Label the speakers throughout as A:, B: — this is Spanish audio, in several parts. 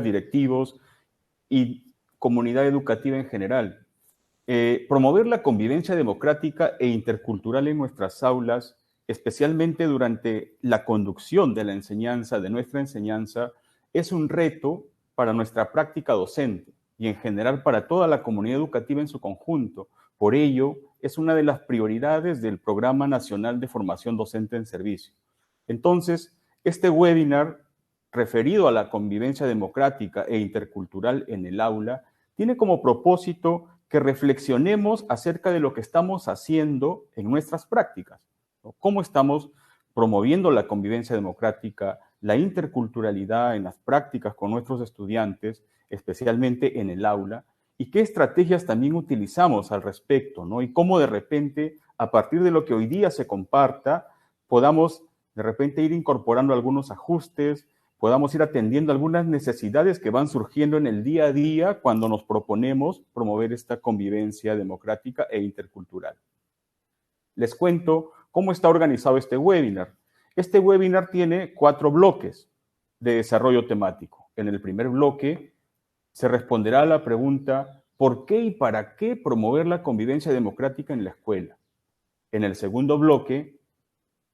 A: directivos y comunidad educativa en general. Promover la convivencia democrática e intercultural en nuestras aulas, especialmente durante la conducción de la enseñanza, de nuestra enseñanza, es un reto para nuestra práctica docente y en general para toda la comunidad educativa en su conjunto. Por ello, es una de las prioridades del Programa Nacional de Formación Docente en Servicio. Entonces, este webinar referido a la convivencia democrática e intercultural en el aula tiene como propósito que reflexionemos acerca de lo que estamos haciendo en nuestras prácticas, ¿no? Cómo estamos promoviendo la convivencia democrática, la interculturalidad en las prácticas con nuestros estudiantes, especialmente en el aula, y qué estrategias también utilizamos al respecto, ¿no? Y cómo de repente, a partir de lo que hoy día se comparta, podamos de repente ir incorporando algunos ajustes, podamos ir atendiendo algunas necesidades que van surgiendo en el día a día cuando nos proponemos promover esta convivencia democrática e intercultural. Les cuento cómo está organizado este webinar. Este webinar tiene 4 bloques de desarrollo temático. En el primer bloque se responderá a la pregunta ¿por qué y para qué promover la convivencia democrática en la escuela? En el segundo bloque,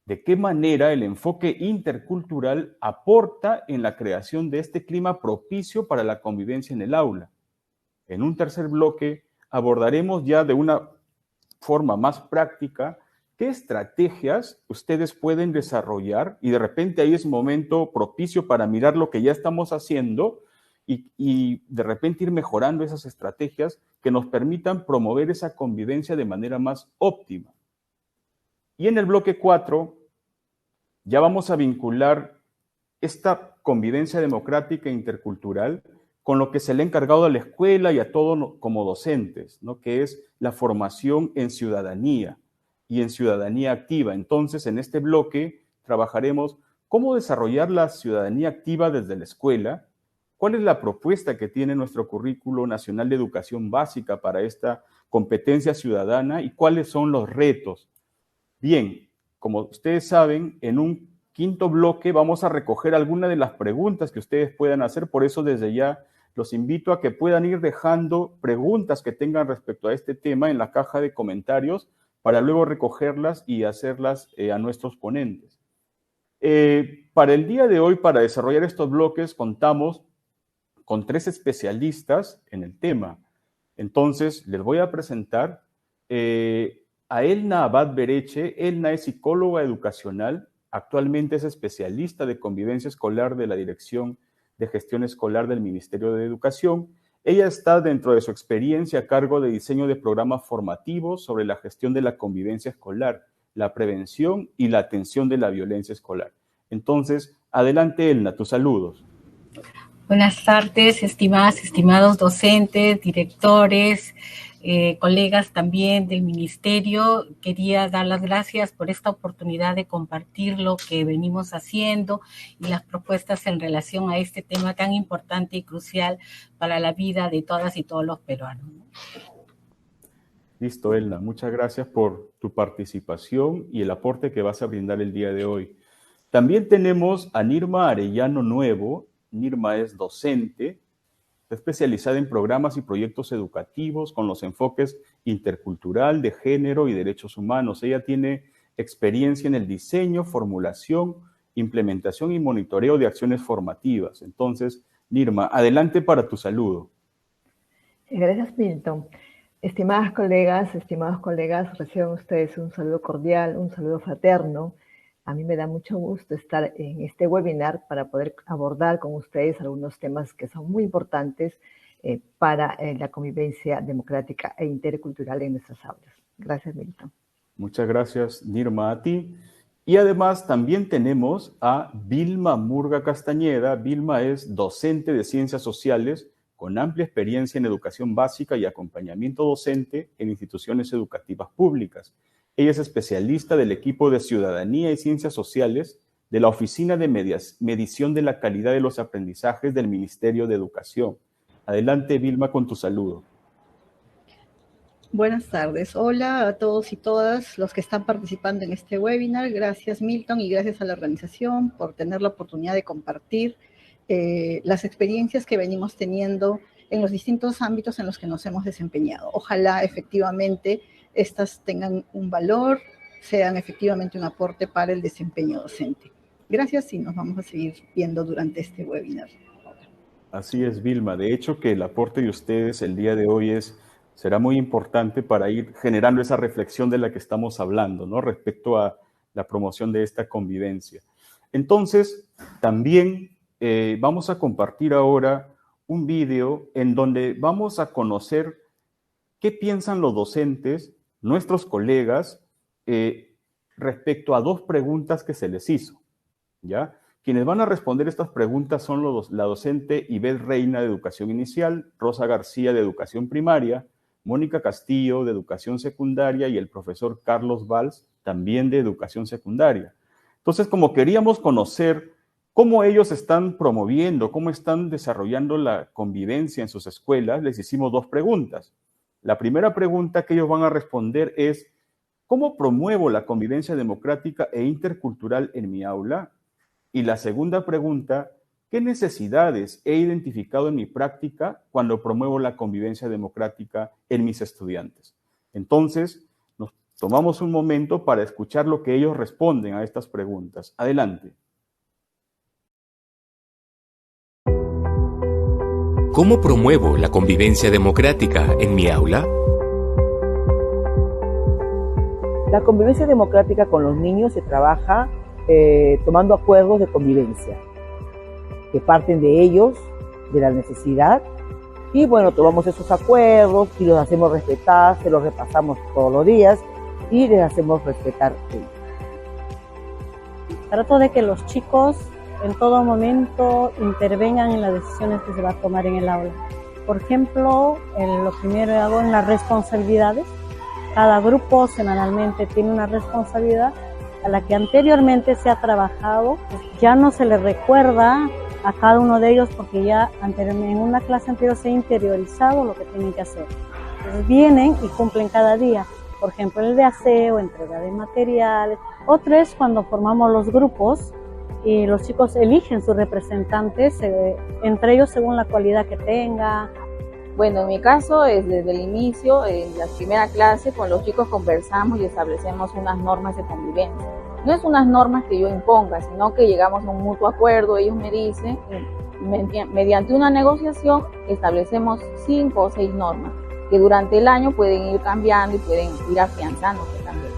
A: ¿de qué manera el enfoque intercultural aporta en la creación de este clima propicio para la convivencia en el aula? En un tercer bloque abordaremos ya de una forma más práctica qué estrategias ustedes pueden desarrollar y de repente ahí es un momento propicio para mirar lo que ya estamos haciendo y de repente ir mejorando esas estrategias que nos permitan promover esa convivencia de manera más óptima. Y en el bloque 4 ya vamos a vincular esta convivencia democrática e intercultural con lo que se le ha encargado a la escuela y a todos como docentes, ¿no? Que es la formación en ciudadanía y en ciudadanía activa. Entonces, en este bloque trabajaremos cómo desarrollar la ciudadanía activa desde la escuela, cuál es la propuesta que tiene nuestro Currículo Nacional de Educación Básica para esta competencia ciudadana y cuáles son los retos. Bien, como ustedes saben, en un quinto bloque vamos a recoger algunas de las preguntas que ustedes puedan hacer, por eso desde ya los invito a que puedan ir dejando preguntas que tengan respecto a este tema en la caja de comentarios para luego recogerlas y hacerlas a nuestros ponentes. Para el día de hoy, para desarrollar estos bloques, contamos con 3 especialistas en el tema. Entonces, les voy a presentar a Elna Abad Bereche. Elna es psicóloga educacional, actualmente es especialista de convivencia escolar de la Dirección de Gestión Escolar del Ministerio de Educación. Ella está dentro de su experiencia a cargo de diseño de programas formativos sobre la gestión de la convivencia escolar, la prevención y la atención de la violencia escolar. Entonces, adelante Elna, tus saludos.
B: Buenas tardes, estimadas, estimados docentes, directores, colegas también del Ministerio. Quería dar las gracias por esta oportunidad de compartir lo que venimos haciendo y las propuestas en relación a este tema tan importante y crucial para la vida de todas y todos los peruanos.
A: Listo, Elna. Muchas gracias por tu participación y el aporte que vas a brindar el día de hoy. También tenemos a Nirma Arellano Nuevo. Nirma es docente, especializada en programas y proyectos educativos con los enfoques intercultural, de género y derechos humanos. Ella tiene experiencia en el diseño, formulación, implementación y monitoreo de acciones formativas. Entonces, Nirma, adelante para tu saludo.
C: Gracias, Milton. Estimados colegas, reciban ustedes un saludo cordial, un saludo fraterno. A mí me da mucho gusto estar en este webinar para poder abordar con ustedes algunos temas que son muy importantes para la convivencia democrática e intercultural en nuestras aulas. Gracias, Milton.
A: Muchas gracias, Nirma, a ti. Y además también tenemos a Vilma Murga Castañeda. Vilma es docente de Ciencias Sociales con amplia experiencia en educación básica y acompañamiento docente en instituciones educativas públicas. Ella es especialista del equipo de Ciudadanía y Ciencias Sociales de la Oficina de Medición de la Calidad de los Aprendizajes del Ministerio de Educación. Adelante, Vilma, con tu saludo.
D: Buenas tardes. Hola a todos y todas los que están participando en este webinar. Gracias, Milton, y gracias a la organización por tener la oportunidad de compartir las experiencias que venimos teniendo en los distintos ámbitos en los que nos hemos desempeñado. Ojalá efectivamente estas tengan un valor, sean efectivamente un aporte para el desempeño docente. Gracias y nos vamos a seguir viendo durante este webinar.
A: Así es, Vilma. De hecho, que el aporte de ustedes el día de hoy será muy importante para ir generando esa reflexión de la que estamos hablando, ¿no? Respecto a la promoción de esta convivencia. Entonces, también vamos a compartir ahora un video en donde vamos a conocer qué piensan los docentes, nuestros colegas, respecto a dos preguntas que se les hizo, ¿ya? Quienes van a responder estas preguntas son la docente Ivette Reina de Educación Inicial, Rosa García de Educación Primaria, Mónica Castillo de Educación Secundaria y el profesor Carlos Valls, también de Educación Secundaria. Entonces, como queríamos conocer cómo ellos están promoviendo, cómo están desarrollando la convivencia en sus escuelas, les hicimos dos preguntas. La primera pregunta que ellos van a responder es: ¿cómo promuevo la convivencia democrática e intercultural en mi aula? Y la segunda pregunta: ¿qué necesidades he identificado en mi práctica cuando promuevo la convivencia democrática en mis estudiantes? Entonces, nos tomamos un momento para escuchar lo que ellos responden a estas preguntas. Adelante.
E: ¿Cómo promuevo la convivencia democrática en mi aula?
F: La convivencia democrática con los niños se trabaja tomando acuerdos de convivencia que parten de ellos, de la necesidad, y bueno, tomamos esos acuerdos y los hacemos respetar, se los repasamos todos los días y les hacemos respetar ellos.
G: Trato de que los chicos en todo momento intervengan en las decisiones que se va a tomar en el aula. Por ejemplo, lo primero que hago en las responsabilidades. Cada grupo semanalmente tiene una responsabilidad a la que anteriormente se ha trabajado. Ya no se les recuerda a cada uno de ellos porque ya en una clase anterior se ha interiorizado lo que tienen que hacer. Entonces vienen y cumplen cada día. Por ejemplo, el de aseo, entrega de materiales. Otro es cuando formamos los grupos y los chicos eligen sus representantes, entre ellos según la cualidad que tenga.
H: Bueno, en mi caso, desde el inicio, en la primera clase, con los chicos conversamos y establecemos unas normas de convivencia. No es unas normas que yo imponga, sino que llegamos a un mutuo acuerdo, ellos me dicen, mediante una negociación establecemos 5 o 6 normas, que durante el año pueden ir cambiando y pueden ir afianzándose también.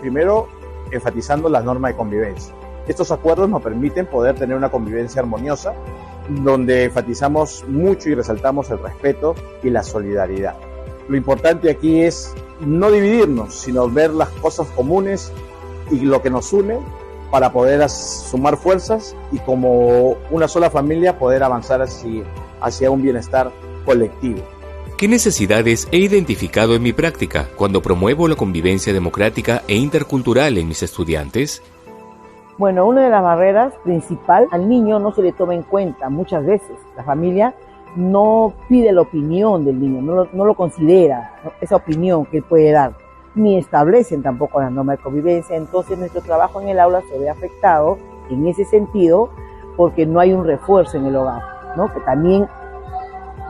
I: Primero, enfatizando las normas de convivencia. Estos acuerdos nos permiten poder tener una convivencia armoniosa, donde enfatizamos mucho y resaltamos el respeto y la solidaridad. Lo importante aquí es no dividirnos, sino ver las cosas comunes y lo que nos une para poder sumar fuerzas y como una sola familia poder avanzar hacia un bienestar colectivo.
E: ¿Qué necesidades he identificado en mi práctica cuando promuevo la convivencia democrática e intercultural en mis estudiantes?
F: Bueno, una de las barreras principal, al niño no se le toma en cuenta muchas veces. La familia no pide la opinión del niño, no lo considera, esa opinión que él puede dar, ni establecen tampoco las normas de convivencia. Entonces nuestro trabajo en el aula se ve afectado en ese sentido porque no hay un refuerzo en el hogar, ¿no? Que también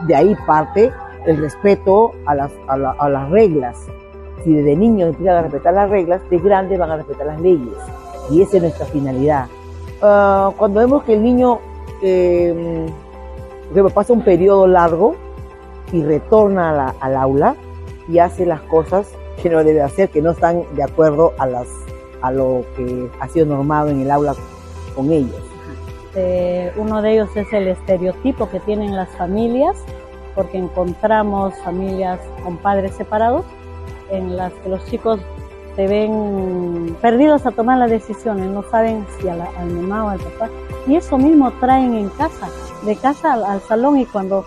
F: de ahí parte el respeto a las reglas. Si desde niños empiezan a respetar las reglas, de grandes van a respetar las leyes. Y esa es nuestra finalidad. Cuando vemos que el niño pasa un periodo largo y retorna al aula y hace las cosas que no debe hacer, que no están de acuerdo a lo que ha sido normado en el aula con ellos.
G: Uno de ellos es el estereotipo que tienen las familias, porque encontramos familias con padres separados en las que los chicos se ven perdidos a tomar las decisiones, no saben si al mamá o al papá, y eso mismo traen en casa, de casa al salón, y cuando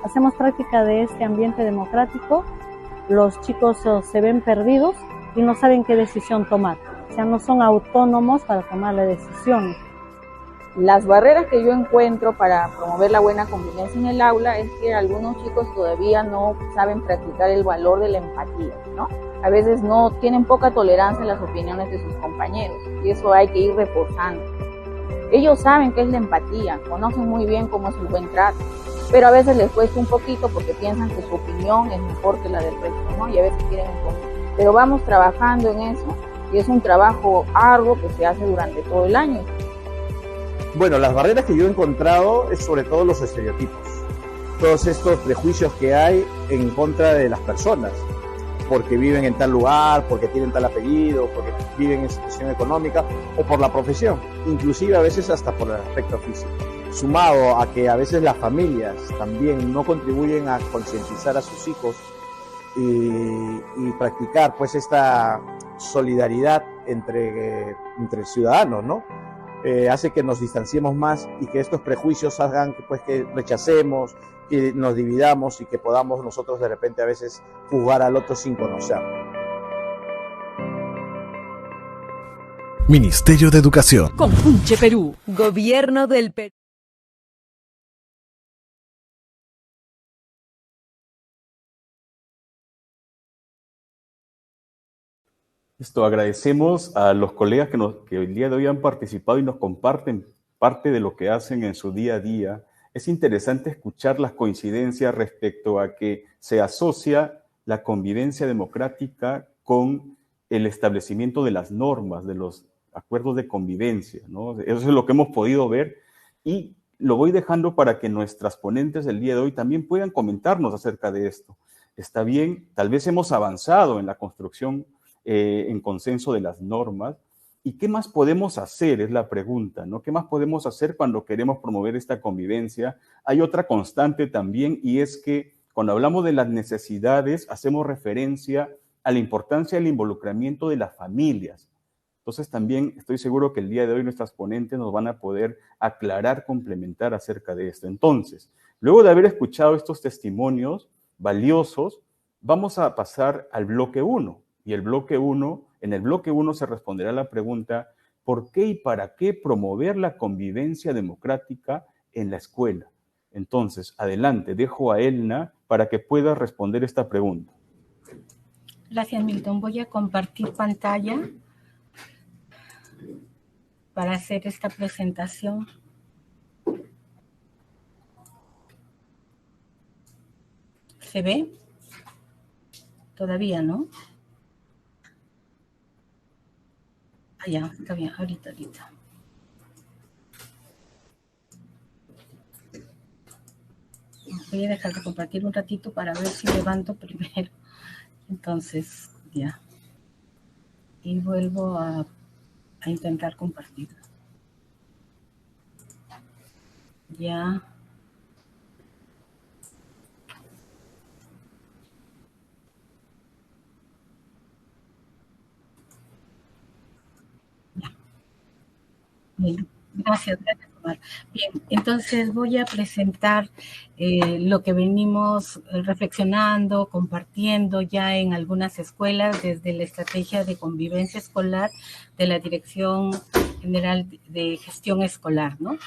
G: hacemos práctica de este ambiente democrático, los chicos se ven perdidos y no saben qué decisión tomar, o sea, no son autónomos para tomar la decisión.
H: Las barreras que yo encuentro para promover la buena convivencia en el aula es que algunos chicos todavía no saben practicar el valor de la empatía, ¿no? A veces tienen poca tolerancia a las opiniones de sus compañeros y eso hay que ir reforzando. Ellos saben qué es la empatía, conocen muy bien cómo es el buen trato, pero a veces les cuesta un poquito porque piensan que su opinión es mejor que la del resto, ¿no? Y a veces quieren imponer. Pero vamos trabajando en eso y es un trabajo arduo que se hace durante todo el año.
I: Bueno, las barreras que yo he encontrado es sobre todo los estereotipos. Todos estos prejuicios que hay en contra de las personas, porque viven en tal lugar, porque tienen tal apellido, porque viven en situación económica o por la profesión, inclusive a veces hasta por el aspecto físico. Sumado a que a veces las familias también no contribuyen a concientizar a sus hijos y practicar pues esta solidaridad entre ciudadanos, ¿no? Hace que nos distanciemos más y que estos prejuicios hagan pues, que rechacemos, que nos dividamos y que podamos nosotros de repente a veces juzgar al otro sin conocerlo.
J: Ministerio de Educación.
K: Compunche Perú. Gobierno del Perú.
A: Agradecemos a los colegas que el día de hoy han participado y nos comparten parte de lo que hacen en su día a día. Es interesante escuchar las coincidencias respecto a que se asocia la convivencia democrática con el establecimiento de las normas, de los acuerdos de convivencia, ¿no? Eso es lo que hemos podido ver y lo voy dejando para que nuestras ponentes del día de hoy también puedan comentarnos acerca de esto. Está bien, tal vez hemos avanzado en la construcción en consenso de las normas. ¿Y qué más podemos hacer? Es la pregunta, ¿no? ¿Qué más podemos hacer cuando queremos promover esta convivencia? Hay otra constante también y es que cuando hablamos de las necesidades hacemos referencia a la importancia del involucramiento de las familias. Entonces también estoy seguro que el día de hoy nuestras ponentes nos van a poder aclarar, complementar acerca de esto. Entonces, luego de haber escuchado estos testimonios valiosos, vamos a pasar al bloque 1. Y en el bloque 1 se responderá la pregunta, ¿por qué y para qué promover la convivencia democrática en la escuela? Entonces, adelante, dejo a Elna para que pueda responder esta pregunta.
B: Gracias, Milton. Voy a compartir pantalla para hacer esta presentación. ¿Se ve? Todavía, ¿no? Ya, está bien, ahorita. Voy a dejar de compartir un ratito para ver si levanto primero. Entonces, ya. Y vuelvo a intentar compartirlo. Ya. Bien, gracias, Omar. Bien, entonces voy a presentar lo que venimos reflexionando, compartiendo ya en algunas escuelas desde la estrategia de convivencia escolar de la Dirección General de Gestión Escolar, ¿no?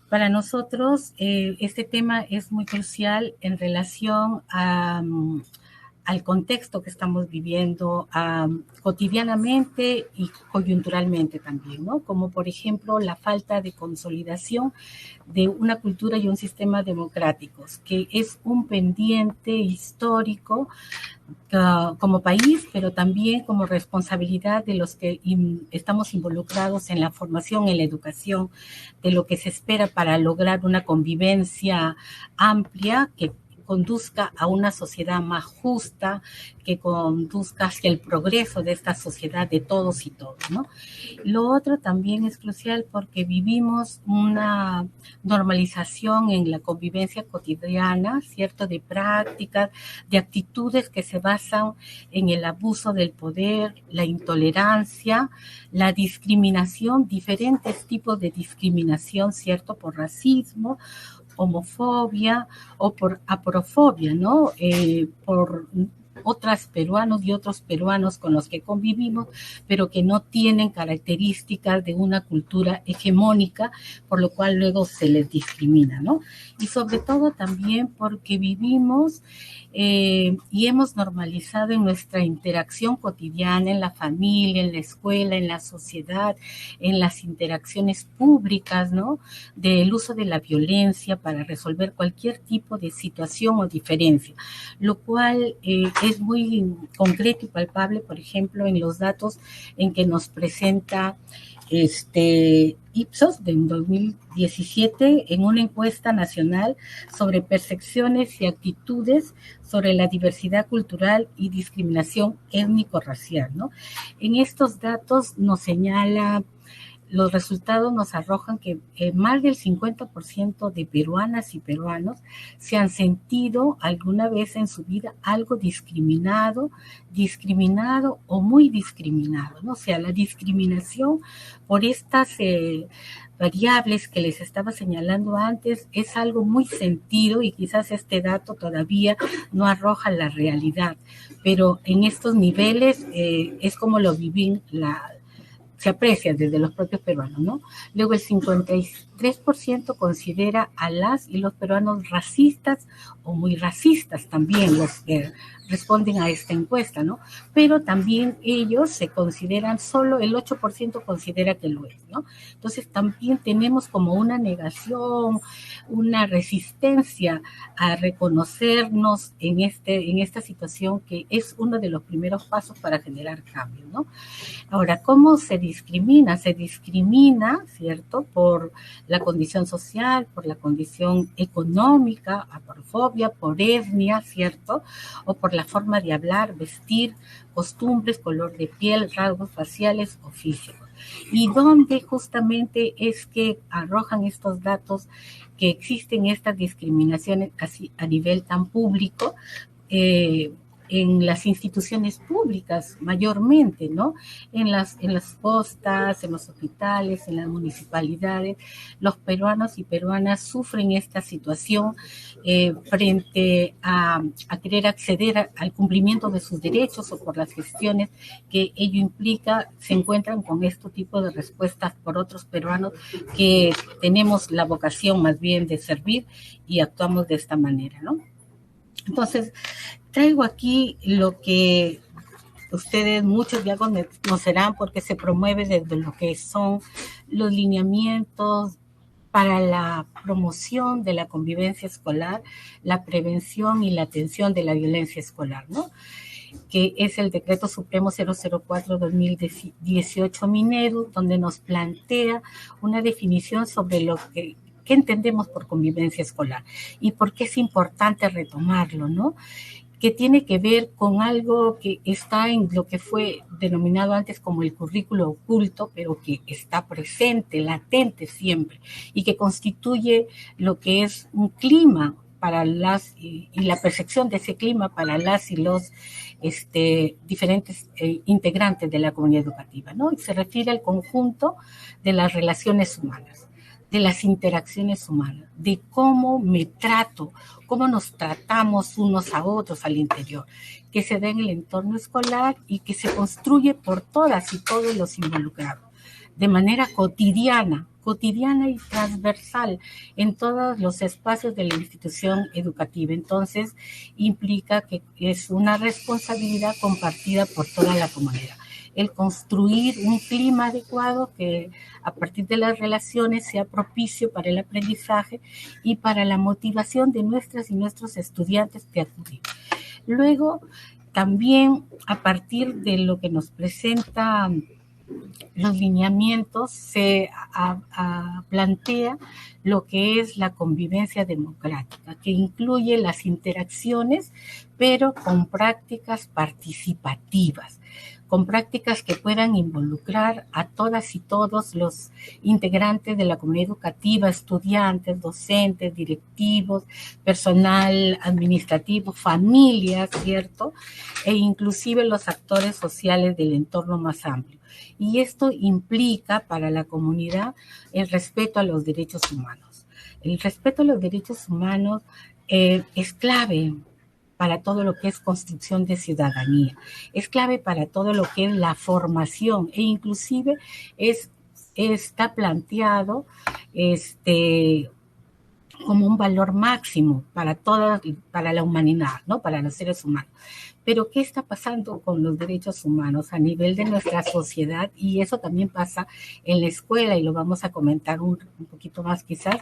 B: Para nosotros este tema es muy crucial en relación al contexto que estamos viviendo cotidianamente y coyunturalmente también, ¿no? Como por ejemplo la falta de consolidación de una cultura y un sistema democráticos, que es un pendiente histórico como país, pero también como responsabilidad de los que estamos involucrados en la formación, en la educación, de lo que se espera para lograr una convivencia amplia que conduzca a una sociedad más justa, que conduzca hacia el progreso de esta sociedad de todos y todos, ¿no? Lo otro también es crucial porque vivimos una normalización en la convivencia cotidiana, ¿cierto? De prácticas, de actitudes que se basan en el abuso del poder, la intolerancia, la discriminación, diferentes tipos de discriminación, ¿cierto? Por racismo, homofobia o por aporofobia, ¿no? Por otros peruanos y otros peruanos con los que convivimos, pero que no tienen características de una cultura hegemónica, por lo cual luego se les discrimina, ¿no? Y sobre todo también porque vivimos y hemos normalizado en nuestra interacción cotidiana, en la familia, en la escuela, en la sociedad, en las interacciones públicas, ¿no? Del uso de la violencia para resolver cualquier tipo de situación o diferencia, lo cual es muy concreto y palpable, por ejemplo, en los datos en que nos presenta Ipsos de 2017 en una encuesta nacional sobre percepciones y actitudes sobre la diversidad cultural y discriminación étnico-racial, ¿no? En estos datos nos señala, los resultados nos arrojan que más del 50% de peruanas y peruanos se han sentido alguna vez en su vida algo discriminado o muy discriminado, ¿no? O sea, la discriminación por estas variables que les estaba señalando antes es algo muy sentido y quizás este dato todavía no arroja la realidad, pero en estos niveles es como lo viví se aprecia desde los propios peruanos, ¿no? Luego el 53% considera a las y los peruanos racistas o muy racistas también, los que responden a esta encuesta, ¿no? Pero también ellos se consideran, solo el 8% considera que lo es, ¿no? Entonces también tenemos como una negación, una resistencia a reconocernos en esta situación que es uno de los primeros pasos para generar cambio, ¿no? Ahora, ¿cómo se discrimina? Se discrimina, ¿cierto?, por la condición social, por la condición económica, aporofobia, por etnia, ¿cierto?, o por la forma de hablar, vestir, costumbres, color de piel, rasgos faciales o físicos. Y donde justamente es que arrojan estos datos que existen estas discriminaciones así a nivel tan público, en las instituciones públicas mayormente, ¿no? En las postas, en los hospitales, en las municipalidades, los peruanos y peruanas sufren esta situación frente a querer acceder al cumplimiento de sus derechos o por las gestiones que ello implica, se encuentran con este tipo de respuestas por otros peruanos que tenemos la vocación más bien de servir y actuamos de esta manera, ¿no? Entonces, traigo aquí lo que ustedes, muchos ya conocerán porque se promueve desde lo que son los lineamientos para la promoción de la convivencia escolar, la prevención y la atención de la violencia escolar, ¿no? Que es el Decreto Supremo 004-2018 Minedu, donde nos plantea una definición sobre lo que ¿qué entendemos por convivencia escolar? Y por qué es importante retomarlo, ¿no? Que tiene que ver con algo que está en lo que fue denominado antes como el currículo oculto, pero que está presente, latente siempre, y que constituye lo que es un clima para las, y la percepción de ese clima para las y los diferentes integrantes de la comunidad educativa, ¿no? Y se refiere al conjunto de las relaciones humanas, de las interacciones humanas, de cómo me trato, cómo nos tratamos unos a otros al interior, que se da en el entorno escolar y que se construye por todas y todos los involucrados, de manera cotidiana y transversal en todos los espacios de la institución educativa. Entonces, implica que es una responsabilidad compartida por toda la comunidad. El construir un clima adecuado que a partir de las relaciones sea propicio para el aprendizaje y para la motivación de nuestras y nuestros estudiantes de acudir. Luego, también a partir de lo que nos presenta los lineamientos, se plantea lo que es la convivencia democrática, que incluye las interacciones, pero con prácticas participativas, con prácticas que puedan involucrar a todas y todos los integrantes de la comunidad educativa, estudiantes, docentes, directivos, personal administrativo, familias, ¿cierto? E inclusive los actores sociales del entorno más amplio. Y esto implica para la comunidad el respeto a los derechos humanos. El respeto a los derechos humanos es clave para todo lo que es construcción de ciudadanía, es clave para todo lo que es la formación e inclusive está planteado como un valor máximo para la humanidad, ¿no? Para los seres humanos. Pero ¿qué está pasando con los derechos humanos a nivel de nuestra sociedad? Y eso también pasa en la escuela, y lo vamos a comentar un poquito más quizás.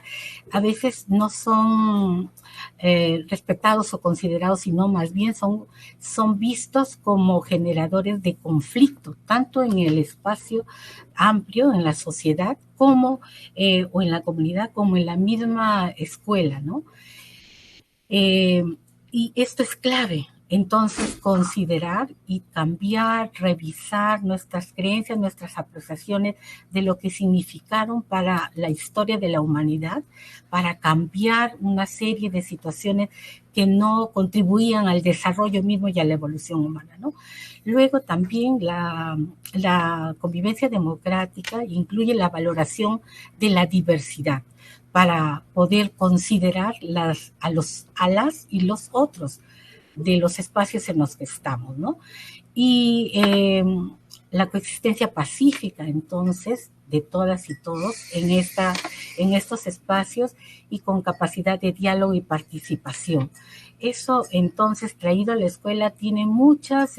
B: A veces no son respetados o considerados, sino más bien son vistos como generadores de conflicto, tanto en el espacio amplio, en la sociedad, como o en la comunidad, como en la misma escuela, ¿no? Y esto es clave. Entonces, considerar y cambiar, revisar nuestras creencias, nuestras apreciaciones de lo que significaron para la historia de la humanidad, para cambiar una serie de situaciones que no contribuían al desarrollo mismo y a la evolución humana, ¿no? Luego también la convivencia democrática incluye la valoración de la diversidad para poder considerar a las y los otros de los espacios en los que estamos, ¿no? Y la coexistencia pacífica, entonces, de todas y todos en estos espacios y con capacidad de diálogo y participación. Eso, entonces, traído a la escuela, tiene muchas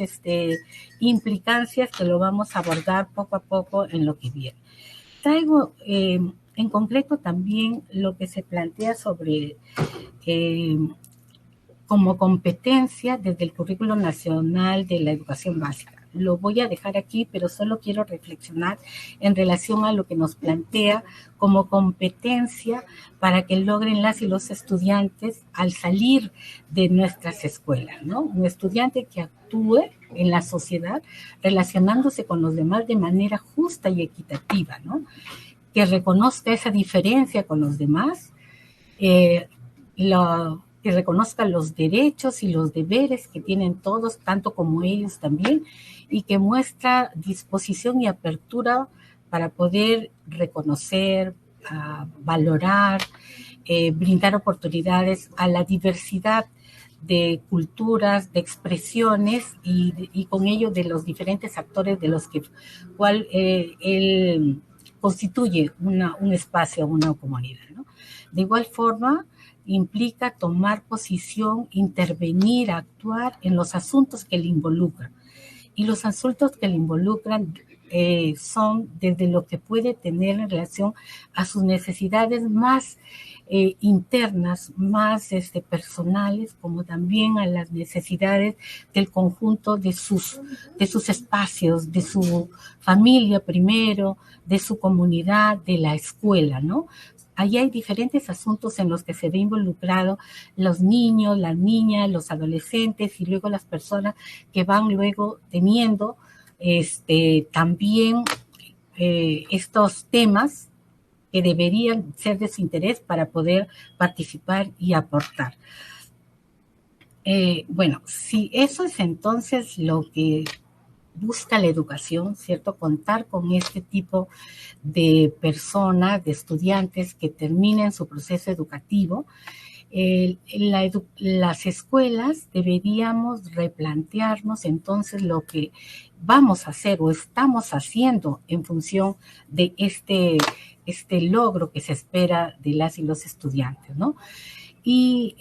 B: implicancias que lo vamos a abordar poco a poco en lo que viene. Traigo en concreto también lo que se plantea sobre como competencia desde el Currículo Nacional de la Educación Básica. Lo voy a dejar aquí, pero solo quiero reflexionar en relación a lo que nos plantea como competencia para que logren las y los estudiantes al salir de nuestras escuelas, ¿no? Un estudiante que actúe en la sociedad relacionándose con los demás de manera justa y equitativa, ¿no? Que reconozca esa diferencia con los demás, que reconozca los derechos y los deberes que tienen todos, tanto como ellos también, y que muestra disposición y apertura para poder reconocer, valorar, brindar oportunidades a la diversidad de culturas, de expresiones y con ello de los diferentes actores de los que él constituye un espacio, una comunidad, ¿no? De igual forma, implica tomar posición, intervenir, actuar en los asuntos que le involucran. Y los asuntos que le involucran son desde lo que puede tener en relación a sus necesidades más internas, más personales, como también a las necesidades del conjunto de sus espacios, de su familia primero, de su comunidad, de la escuela, ¿no? Ahí hay diferentes asuntos en los que se ve involucrado los niños, las niñas, los adolescentes y luego las personas que van luego teniendo también estos temas que deberían ser de su interés para poder participar y aportar. Bueno, si eso es entonces lo que busca la educación, ¿cierto? Contar con este tipo de personas, de estudiantes que terminen su proceso educativo. Las escuelas deberíamos replantearnos entonces lo que vamos a hacer o estamos haciendo en función de este logro que se espera de las y los estudiantes, ¿no? Y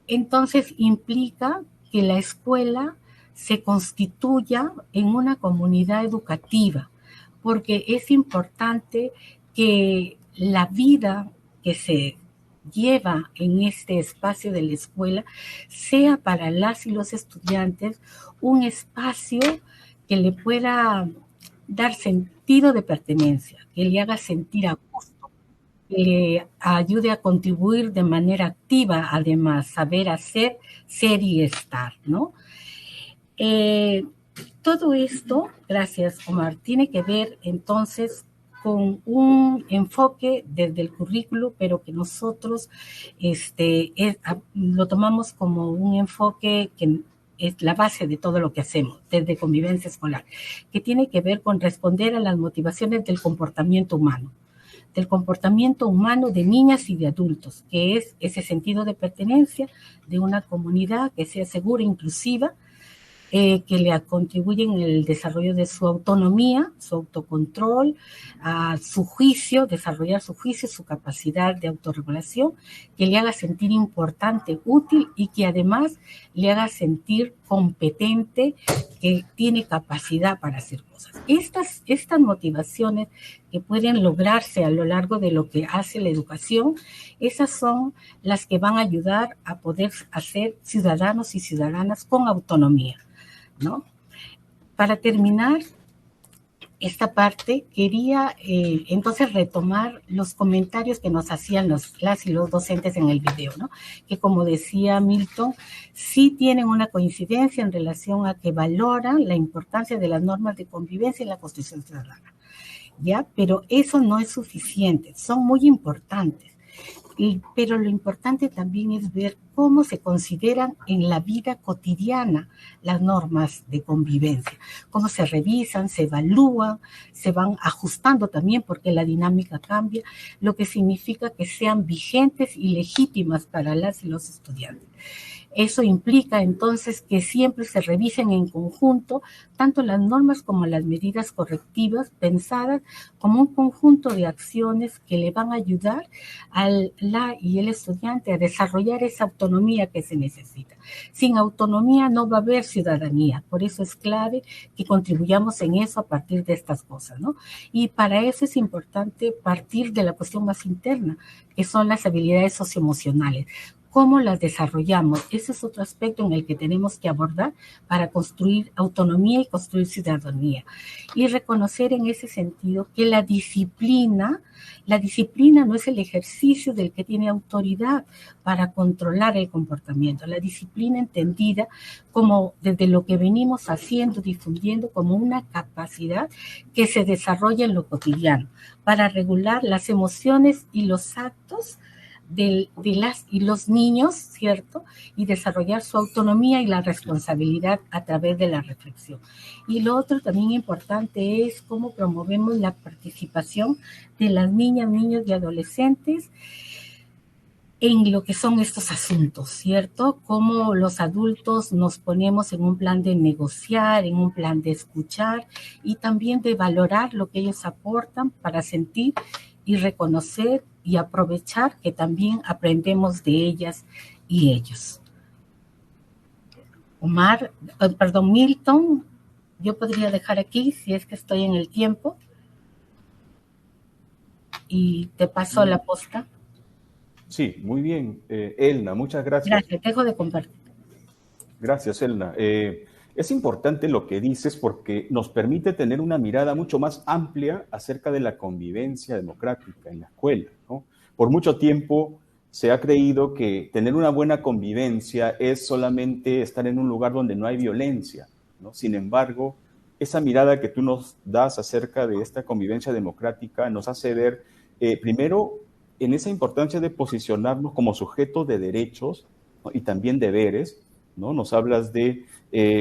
B: entonces implica que la escuela se constituya en una comunidad educativa, porque es importante que la vida que se lleva en este espacio de la escuela sea para las y los estudiantes un espacio que le pueda dar sentido de pertenencia, que le haga sentir a gusto, que le ayude a contribuir de manera activa, además, saber hacer, ser y estar, ¿no? Todo esto, gracias Omar, tiene que ver entonces con un enfoque desde el currículo, pero que nosotros lo tomamos como un enfoque que es la base de todo lo que hacemos desde convivencia escolar, que tiene que ver con responder a las motivaciones del comportamiento humano, del comportamiento humano de niñas y de adultos, que es ese sentido de pertenencia de una comunidad que sea segura e inclusiva, que le contribuyen en el desarrollo de su autonomía, su autocontrol, a su juicio, desarrollar su juicio, su capacidad de autorregulación, que le haga sentir importante, útil y que además le haga sentir competente, que tiene capacidad para hacer cosas. Estas motivaciones que pueden lograrse a lo largo de lo que hace la educación, esas son las que van a ayudar a poder hacer ciudadanos y ciudadanas con autonomía, ¿no? Para terminar esta parte, quería entonces retomar los comentarios que nos hacían las y los docentes en el video, ¿no? Que como decía Milton, sí tienen una coincidencia en relación a que valoran la importancia de las normas de convivencia en la construcción ciudadana, ¿ya? Pero eso no es suficiente, son muy importantes. Pero lo importante también es ver cómo se consideran en la vida cotidiana las normas de convivencia, cómo se revisan, se evalúan, se van ajustando también porque la dinámica cambia, lo que significa que sean vigentes y legítimas para las y los estudiantes. Eso implica entonces que siempre se revisen en conjunto tanto las normas como las medidas correctivas pensadas como un conjunto de acciones que le van a ayudar a la y el estudiante a desarrollar esa autonomía que se necesita. Sin autonomía no va a haber ciudadanía, por eso es clave que contribuyamos en eso a partir de estas cosas, ¿no? Y para eso es importante partir de la cuestión más interna, que son las habilidades socioemocionales. ¿Cómo las desarrollamos? Ese es otro aspecto en el que tenemos que abordar para construir autonomía y construir ciudadanía. Y reconocer en ese sentido que la disciplina no es el ejercicio del que tiene autoridad para controlar el comportamiento. La disciplina entendida como desde lo que venimos haciendo, difundiendo como una capacidad que se desarrolla en lo cotidiano para regular las emociones y los actos de las y los niños, ¿cierto? Y desarrollar su autonomía y la responsabilidad a través de la reflexión. Y lo otro también importante es cómo promovemos la participación de las niñas, niños y adolescentes en lo que son estos asuntos, ¿cierto? Cómo los adultos nos ponemos en un plan de negociar, en un plan de escuchar y también de valorar lo que ellos aportan para sentir y reconocer y aprovechar que también aprendemos de ellas y ellos. Milton, yo podría dejar aquí si es que estoy en el tiempo y te paso la posta.
A: Sí, muy bien. Elna, muchas gracias.
B: Gracias, dejo de compartir.
A: Gracias, Elna. Es importante lo que dices porque nos permite tener una mirada mucho más amplia acerca de la convivencia democrática en la escuela, ¿no? Por mucho tiempo se ha creído que tener una buena convivencia es solamente estar en un lugar donde no hay violencia, ¿no? Sin embargo, esa mirada que tú nos das acerca de esta convivencia democrática nos hace ver, primero, en esa importancia de posicionarnos como sujetos de derechos, ¿no? Y también deberes, ¿no? Nos hablas de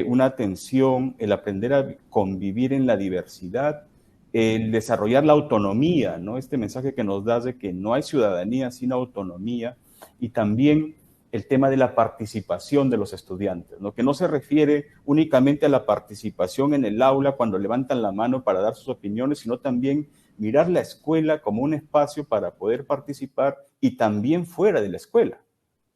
A: una atención, el aprender a convivir en la diversidad, el desarrollar la autonomía, ¿no? Este mensaje que nos das de que no hay ciudadanía sin autonomía, y también el tema de la participación de los estudiantes, ¿no? Que no se refiere únicamente a la participación en el aula cuando levantan la mano para dar sus opiniones, sino también mirar la escuela como un espacio para poder participar y también fuera de la escuela,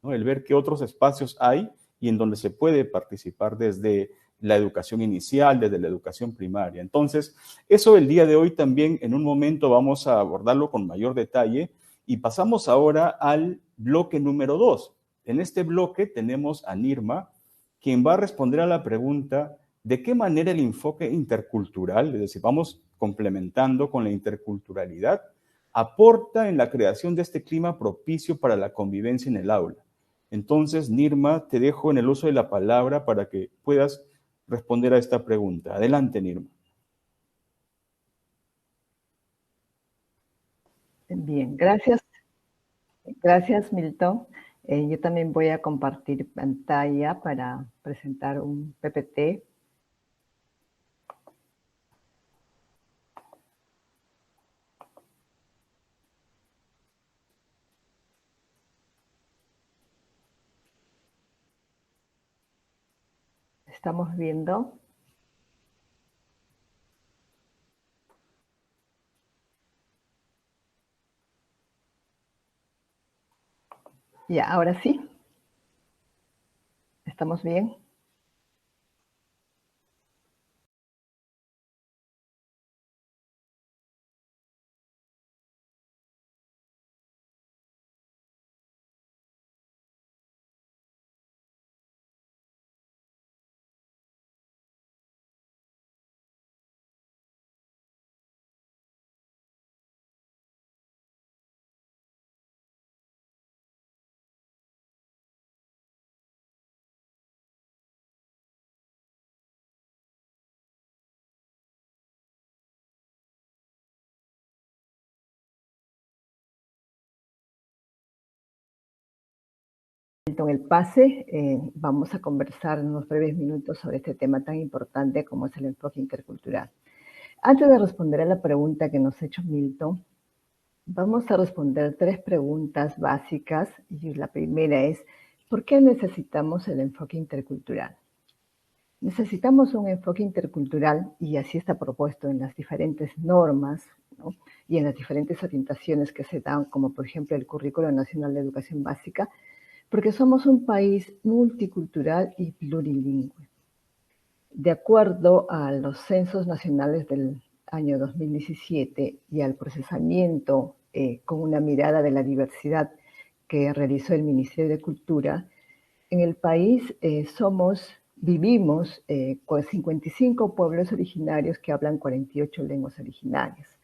A: ¿no? El ver qué otros espacios hay y en donde se puede participar desde la educación inicial, desde la educación primaria. Entonces, eso el día de hoy también en un momento vamos a abordarlo con mayor detalle y pasamos ahora al bloque número 2. En este bloque tenemos a Nirma, quien va a responder a la pregunta de qué manera el enfoque intercultural, es decir, vamos complementando con la interculturalidad, aporta en la creación de este clima propicio para la convivencia en el aula. Entonces, Nirma, te dejo en el uso de la palabra para que puedas responder a esta pregunta. Adelante, Nirma.
C: Bien, gracias. Gracias, Milton. Yo también voy a compartir pantalla para presentar un PPT. Estamos viendo. Ya, ahora sí. ¿Estamos bien? En el pase vamos a conversar en unos breves minutos sobre este tema tan importante como es el enfoque intercultural. Antes de responder a la pregunta que nos ha hecho Milton, vamos a responder 3 preguntas básicas y la primera es, ¿por qué necesitamos el enfoque intercultural? Necesitamos un enfoque intercultural y así está propuesto en las diferentes normas, ¿no? Y en las diferentes orientaciones que se dan, como por ejemplo el Currículo Nacional de Educación Básica, porque somos un país multicultural y plurilingüe. De acuerdo a los censos nacionales del año 2017 y al procesamiento con una mirada de la diversidad que realizó el Ministerio de Cultura, en el país vivimos con 55 pueblos originarios que hablan 48 lenguas originarias,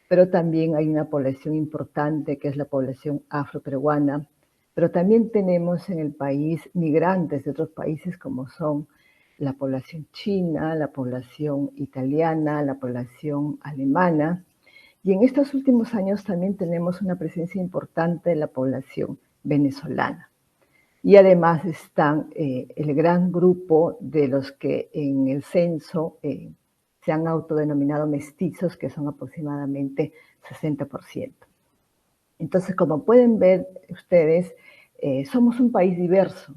C: pero también hay una población importante que es la población afroperuana, pero también tenemos en el país migrantes de otros países como son la población china, la población italiana, la población alemana. Y en estos últimos años también tenemos una presencia importante de la población venezolana. Y además están el gran grupo de los que en el censo se han autodenominado mestizos, que son aproximadamente 60%. Entonces, como pueden ver ustedes, somos un país diverso.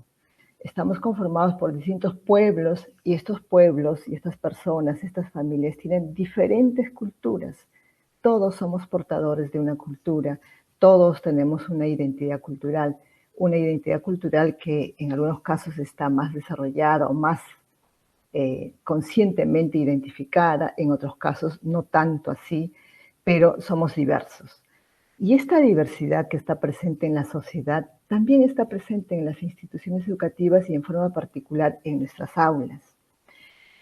C: Estamos conformados por distintos pueblos y estos pueblos y estas personas, estas familias tienen diferentes culturas. Todos somos portadores de una cultura, todos tenemos una identidad cultural que en algunos casos está más desarrollada o más conscientemente identificada, en otros casos no tanto así, pero somos diversos. Y esta diversidad que está presente en la sociedad también está presente en las instituciones educativas y en forma particular en nuestras aulas.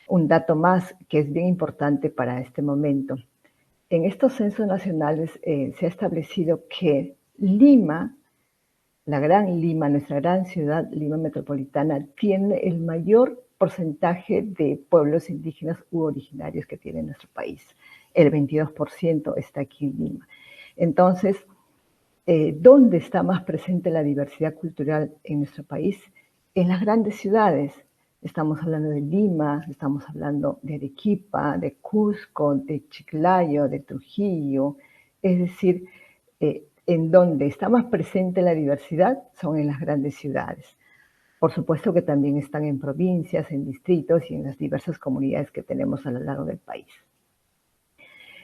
C: Un dato más que es bien importante para este momento. En estos censos nacionales se ha establecido que Lima, la Gran Lima, nuestra gran ciudad, Lima Metropolitana, tiene el mayor porcentaje de pueblos indígenas u originarios que tiene nuestro país. El 22% está aquí en Lima. Entonces, ¿dónde está más presente la diversidad cultural en nuestro país? En las grandes ciudades. Estamos hablando de Lima, estamos hablando de Arequipa, de Cusco, de Chiclayo, de Trujillo. Es decir, en donde está más presente la diversidad son en las grandes ciudades. Por supuesto que también están en provincias, en distritos y en las diversas comunidades que tenemos a lo largo del país.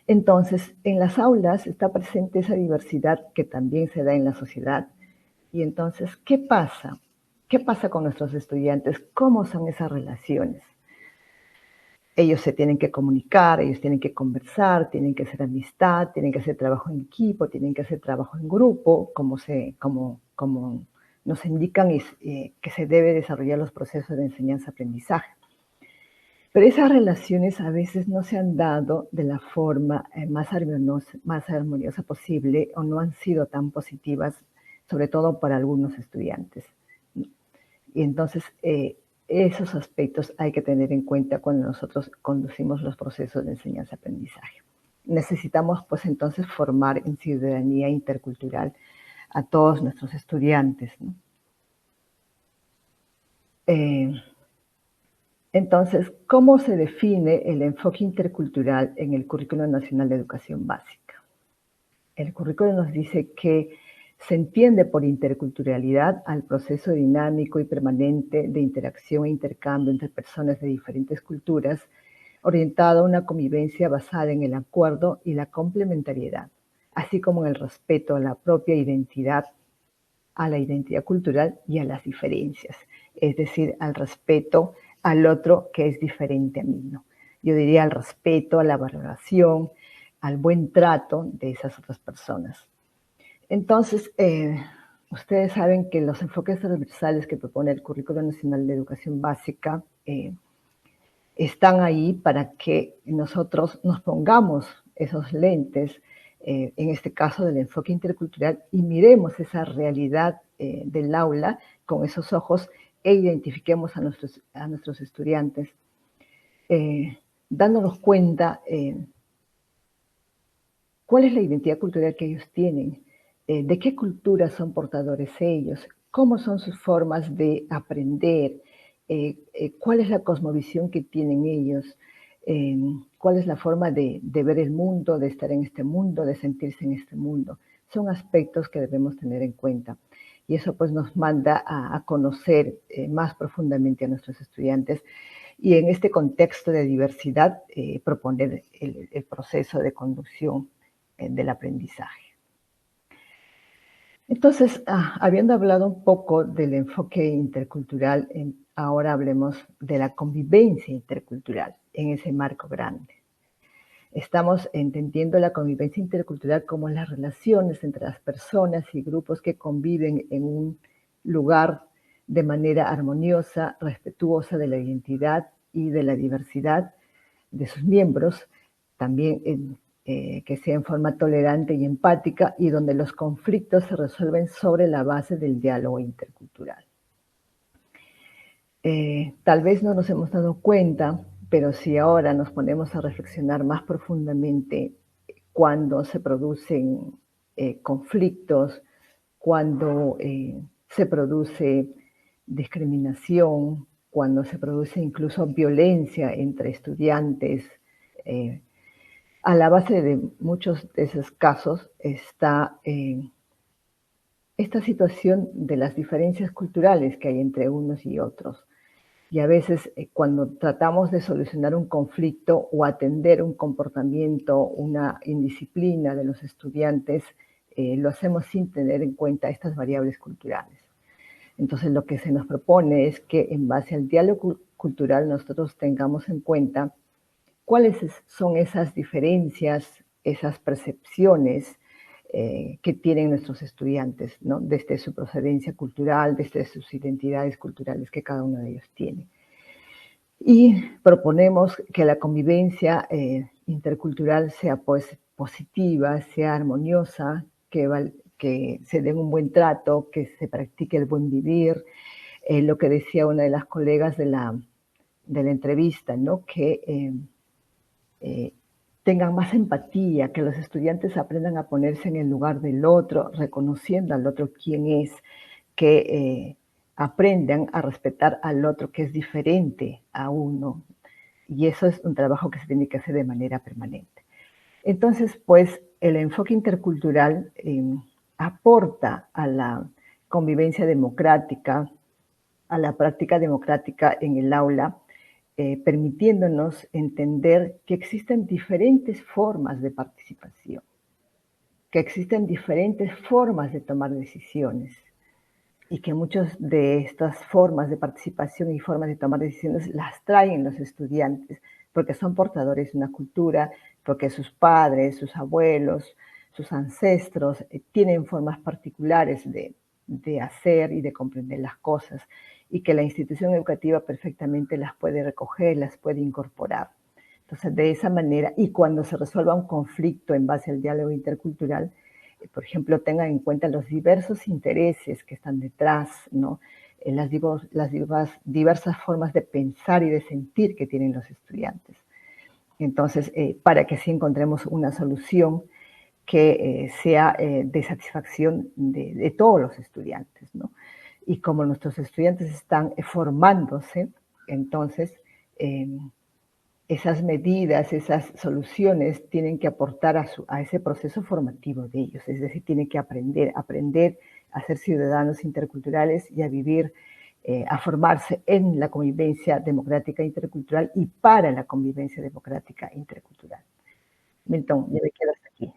C: Entonces, en las aulas está presente esa diversidad que también se da en la sociedad. Y entonces, ¿qué pasa? ¿Qué pasa con nuestros estudiantes? ¿Cómo son esas relaciones? Ellos se tienen que comunicar, ellos tienen que conversar, tienen que hacer amistad, tienen que hacer trabajo en equipo, tienen que hacer trabajo en grupo, como nos indican que se debe desarrollar los procesos de enseñanza-aprendizaje. Pero esas relaciones a veces no se han dado de la forma más armoniosa posible o no han sido tan positivas, sobre todo para algunos estudiantes. Y entonces esos aspectos hay que tener en cuenta cuando nosotros conducimos los procesos de enseñanza-aprendizaje. Necesitamos pues entonces formar en ciudadanía intercultural a todos nuestros estudiantes, ¿no? Entonces, ¿cómo se define el enfoque intercultural en el Currículo Nacional de Educación Básica? El currículo nos dice que Se entiende por interculturalidad al proceso dinámico y permanente de interacción e intercambio entre personas de diferentes culturas, orientado a una convivencia basada en el acuerdo y la complementariedad, así como en el respeto a la propia identidad, a la identidad cultural y a las diferencias, es decir, al respeto al otro que es diferente a mí, ¿no? Yo diría al respeto, a la valoración, al buen trato de esas otras personas. Entonces, ustedes saben que los enfoques transversales que propone el Currículo Nacional de Educación Básica están ahí para que nosotros nos pongamos esos lentes, en este caso del enfoque intercultural, y miremos esa realidad del aula con esos ojos e identifiquemos a nuestros estudiantes, dándonos cuenta cuál es la identidad cultural que ellos tienen, de qué cultura son portadores ellos, cómo son sus formas de aprender, cuál es la cosmovisión que tienen ellos, cuál es la forma de ver el mundo, de estar en este mundo, de sentirse en este mundo. Son aspectos que debemos tener en cuenta. Y eso pues nos manda a conocer más profundamente a nuestros estudiantes y en este contexto de diversidad proponer el proceso de conducción del aprendizaje. Entonces, habiendo hablado un poco del enfoque intercultural, ahora hablemos de la convivencia intercultural en ese marco grande. Estamos entendiendo la convivencia intercultural como las relaciones entre las personas y grupos que conviven en un lugar de manera armoniosa, respetuosa de la identidad y de la diversidad de sus miembros, también que sea en forma tolerante y empática, y donde los conflictos se resuelven sobre la base del diálogo intercultural. Tal vez no nos hemos dado cuenta, pero si ahora nos ponemos a reflexionar más profundamente cuando se producen conflictos, cuando se produce discriminación, cuando se produce incluso violencia entre estudiantes, a la base de muchos de esos casos está esta situación de las diferencias culturales que hay entre unos y otros. Y a veces cuando tratamos de solucionar un conflicto o atender un comportamiento, una indisciplina de los estudiantes, lo hacemos sin tener en cuenta estas variables culturales. Entonces lo que se nos propone es que en base al diálogo cultural nosotros tengamos en cuenta cuáles son esas diferencias, esas percepciones que tienen nuestros estudiantes, ¿no? Desde su procedencia cultural, desde sus identidades culturales que cada uno de ellos tiene. Y proponemos que la convivencia intercultural sea pues positiva, sea armoniosa, que se dé un buen trato, que se practique el buen vivir, lo que decía una de las colegas de la entrevista, ¿no? Que tengan más empatía, que los estudiantes aprendan a ponerse en el lugar del otro, reconociendo al otro quién es, que aprendan a respetar al otro que es diferente a uno. Y eso es un trabajo que se tiene que hacer de manera permanente. Entonces, pues, el enfoque intercultural aporta a la convivencia democrática, a la práctica democrática en el aula, permitiéndonos entender que existen diferentes formas de participación, que existen diferentes formas de tomar decisiones y que muchas de estas formas de participación y formas de tomar decisiones las traen los estudiantes porque son portadores de una cultura, porque sus padres, sus abuelos, sus ancestros tienen formas particulares de hacer y de comprender las cosas, y que la institución educativa perfectamente las puede recoger, las puede incorporar. Entonces, de esa manera, y cuando se resuelva un conflicto en base al diálogo intercultural, por ejemplo, tengan en cuenta los diversos intereses que están detrás, ¿no? Las diversas formas de pensar y de sentir que tienen los estudiantes. Entonces, para que sí encontremos una solución que sea de satisfacción de todos los estudiantes, ¿no? Y como nuestros estudiantes están formándose, entonces esas medidas, esas soluciones tienen que aportar a ese proceso formativo de ellos, es decir, tienen que aprender a ser ciudadanos interculturales y a vivir, a formarse en la convivencia democrática intercultural y para la convivencia democrática intercultural. Milton, yo me quedo hasta aquí.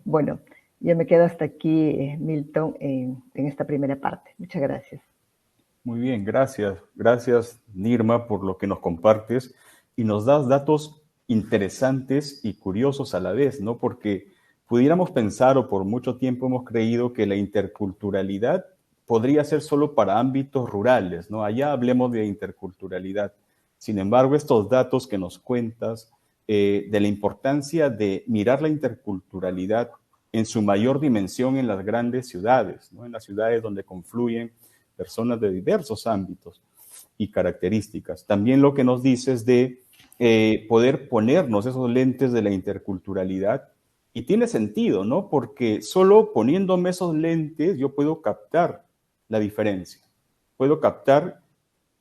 C: Bueno, yo me quedo hasta aquí, Milton, en esta primera parte. Muchas gracias.
A: Muy bien, gracias. Gracias, Nirma, por lo que nos compartes y nos das datos interesantes y curiosos a la vez, ¿no? Porque pudiéramos pensar, o por mucho tiempo hemos creído, que la interculturalidad podría ser solo para ámbitos rurales, ¿no? Allá hablemos de interculturalidad. Sin embargo, estos datos que nos cuentas de la importancia de mirar la interculturalidad en su mayor dimensión en las grandes ciudades, ¿no? En las ciudades donde confluyen personas de diversos ámbitos y características. También lo que nos dices de poder ponernos esos lentes de la interculturalidad, y tiene sentido, ¿no? Porque solo poniéndome esos lentes yo puedo captar la diferencia, puedo captar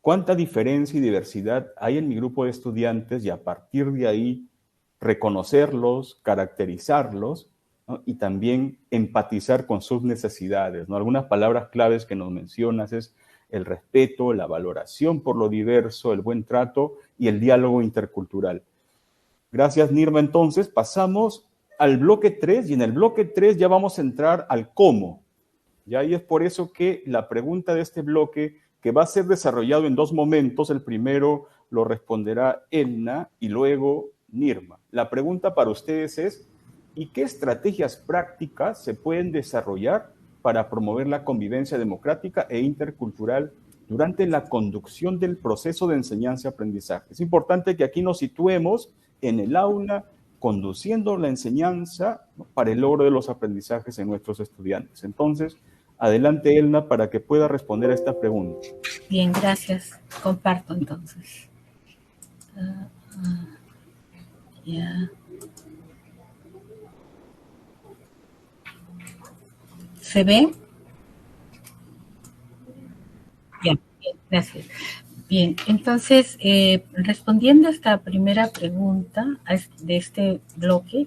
A: cuánta diferencia y diversidad hay en mi grupo de estudiantes y a partir de ahí reconocerlos, caracterizarlos, ¿no? Y también empatizar con sus necesidades, ¿no? Algunas palabras claves que nos mencionas es el respeto, la valoración por lo diverso, el buen trato y el diálogo intercultural. Gracias, Nirma. Entonces, pasamos al bloque 3 y en el bloque 3 ya vamos a entrar al cómo. ¿Ya? Y es por eso que la pregunta de este bloque, que va a ser desarrollado en dos momentos, el primero lo responderá Elna y luego Nirma. La pregunta para ustedes es, ¿y qué estrategias prácticas se pueden desarrollar para promover la convivencia democrática e intercultural durante la conducción del proceso de enseñanza-aprendizaje? Es importante que aquí nos situemos en el aula, conduciendo la enseñanza, ¿no?, para el logro de los aprendizajes en nuestros estudiantes. Entonces, adelante, Elna, para que pueda responder a esta pregunta.
B: Bien, gracias. Comparto entonces. Ya. ¿Se ve? Bien, gracias. Bien, entonces, respondiendo a esta primera pregunta de este bloque,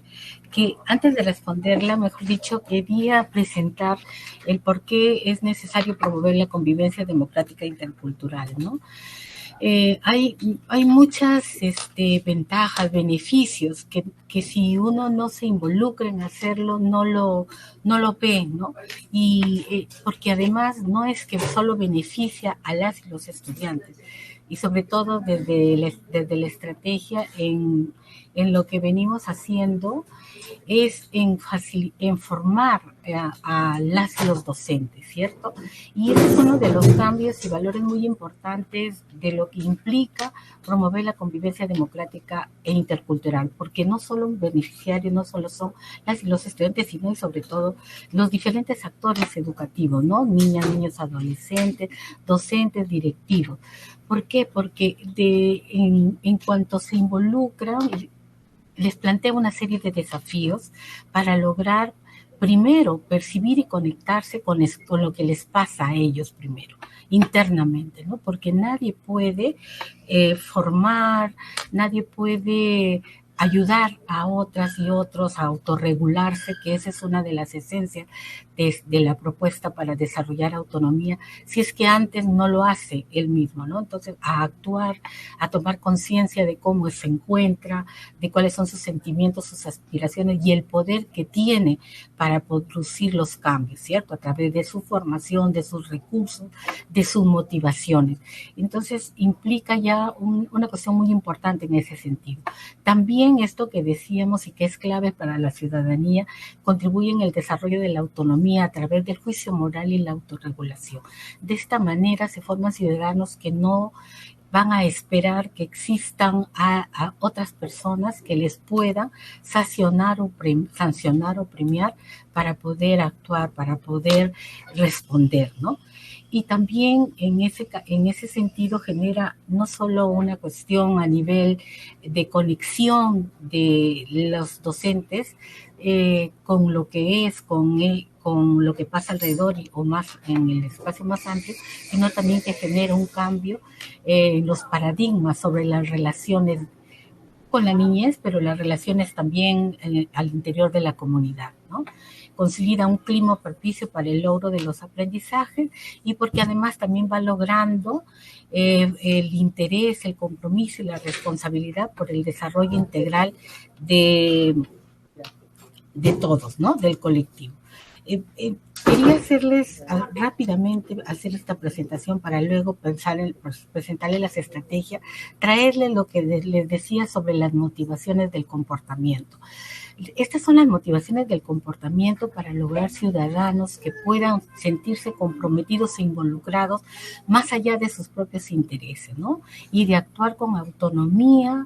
B: que antes de responderla, mejor dicho, quería presentar el por qué es necesario promover la convivencia democrática intercultural, ¿no? Hay muchas ventajas, beneficios que si uno no se involucra en hacerlo, no lo ve, ¿no? Y porque además no es que solo beneficia a las y los estudiantes, y sobre todo desde la estrategia en lo que venimos haciendo es en formar a las y los docentes, ¿cierto? Y ese es uno de los cambios y valores muy importantes de lo que implica promover la convivencia democrática e intercultural, porque no solo un beneficiario, no solo son las y los estudiantes, sino y sobre todo los diferentes actores educativos, ¿no? Niñas, niños, adolescentes, docentes, directivos. ¿Por qué? Porque en cuanto se involucran, les plantea una serie de desafíos para lograr, primero, percibir y conectarse con lo que les pasa a ellos primero, internamente, ¿no? Porque nadie puede formar, nadie puede ayudar a otras y otros a autorregularse, que esa es una de las esencias de la propuesta para desarrollar autonomía, si es que antes no lo hace él mismo, ¿no? Entonces, a actuar, a tomar conciencia de cómo se encuentra, de cuáles son sus sentimientos, sus aspiraciones y el poder que tiene para producir los cambios, ¿cierto? A través de su formación, de sus recursos, de sus motivaciones. Entonces, implica ya una cuestión muy importante en ese sentido. También esto que decíamos y que es clave para la ciudadanía, contribuye en el desarrollo de la autonomía a través del juicio moral y la autorregulación. De esta manera se forman ciudadanos que no van a esperar que existan a otras personas que les puedan sancionar o premiar para poder actuar, para poder responder, ¿no? Y también en ese sentido genera no solo una cuestión a nivel de conexión de los docentes con lo que es, con lo que pasa alrededor o más en el espacio más amplio, sino también que genera un cambio en los paradigmas sobre las relaciones con la niñez, pero las relaciones también al interior de la comunidad, ¿no? Consolida un clima propicio para el logro de los aprendizajes y porque además también va logrando el interés, el compromiso y la responsabilidad por el desarrollo integral de todos, ¿no? Del colectivo. Quería hacerles rápidamente hacer esta presentación para luego presentarles las estrategias, traerles lo que les decía sobre las motivaciones del comportamiento. Estas son las motivaciones del comportamiento para lograr ciudadanos que puedan sentirse comprometidos e involucrados más allá de sus propios intereses, ¿no? Y de actuar con autonomía,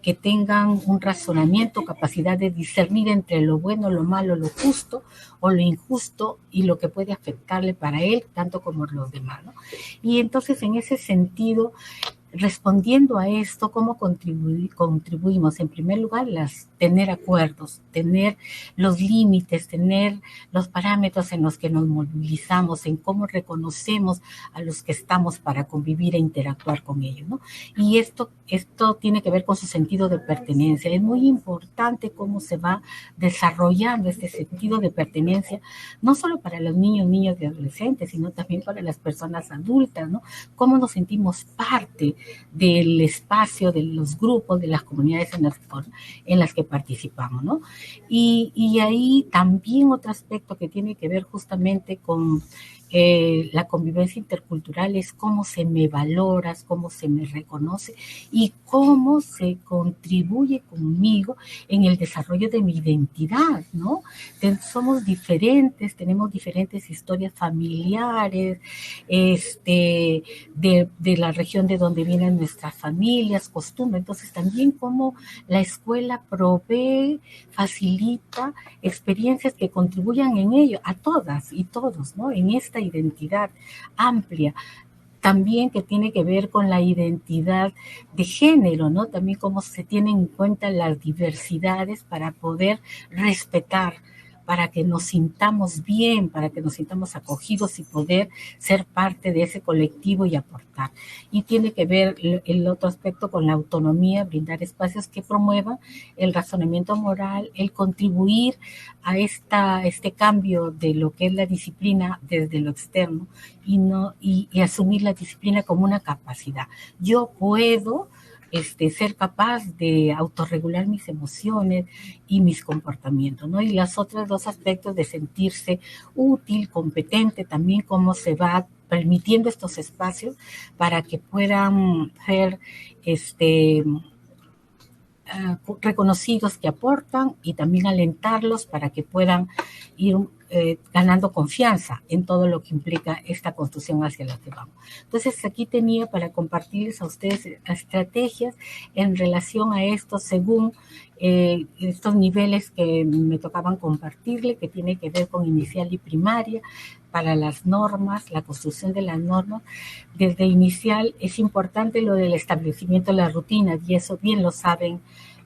B: que tengan un razonamiento, capacidad de discernir entre lo bueno, lo malo, lo justo o lo injusto y lo que puede afectarle para él, tanto como los demás, ¿no? Y entonces, en ese sentido, respondiendo a esto, ¿cómo contribuimos? En primer lugar, tener acuerdos, tener los límites, tener los parámetros en los que nos movilizamos, en cómo reconocemos a los que estamos para convivir e interactuar con ellos, ¿no? Y esto tiene que ver con su sentido de pertenencia. Es muy importante cómo se va desarrollando este sentido de pertenencia, no solo para los niños y adolescentes, sino también para las personas adultas, ¿no? Cómo nos sentimos parte del espacio, de los grupos, de las comunidades en las que participamos, ¿no? Y ahí también otro aspecto que tiene que ver justamente con la convivencia intercultural es cómo se me valora, cómo se me reconoce y cómo se contribuye conmigo en el desarrollo de mi identidad, ¿no? Somos diferentes, tenemos diferentes historias familiares, de la región de donde vienen nuestras familias, costumbres. Entonces también cómo la escuela provee, facilita experiencias que contribuyan en ello, a todas y todos, ¿no? En esta identidad amplia, también que tiene que ver con la identidad de género, ¿no? También cómo se tienen en cuenta las diversidades para poder respetar, para que nos sintamos bien, para que nos sintamos acogidos y poder ser parte de ese colectivo y aportar. Y tiene que ver el otro aspecto con la autonomía, brindar espacios que promuevan el razonamiento moral, el contribuir a este cambio de lo que es la disciplina desde lo externo y asumir la disciplina como una capacidad. Yo puedo ser capaz de autorregular mis emociones y mis comportamientos, ¿no? Y los otros dos aspectos de sentirse útil, competente, también cómo se va permitiendo estos espacios para que puedan ser reconocidos que aportan y también alentarlos para que puedan ir ganando confianza en todo lo que implica esta construcción hacia la que vamos. Entonces, aquí tenía para compartirles a ustedes estrategias en relación a esto según estos niveles que me tocaban compartirle, que tiene que ver con inicial y primaria, para las normas, la construcción de las normas. Desde inicial es importante lo del establecimiento de las rutinas, y eso bien lo saben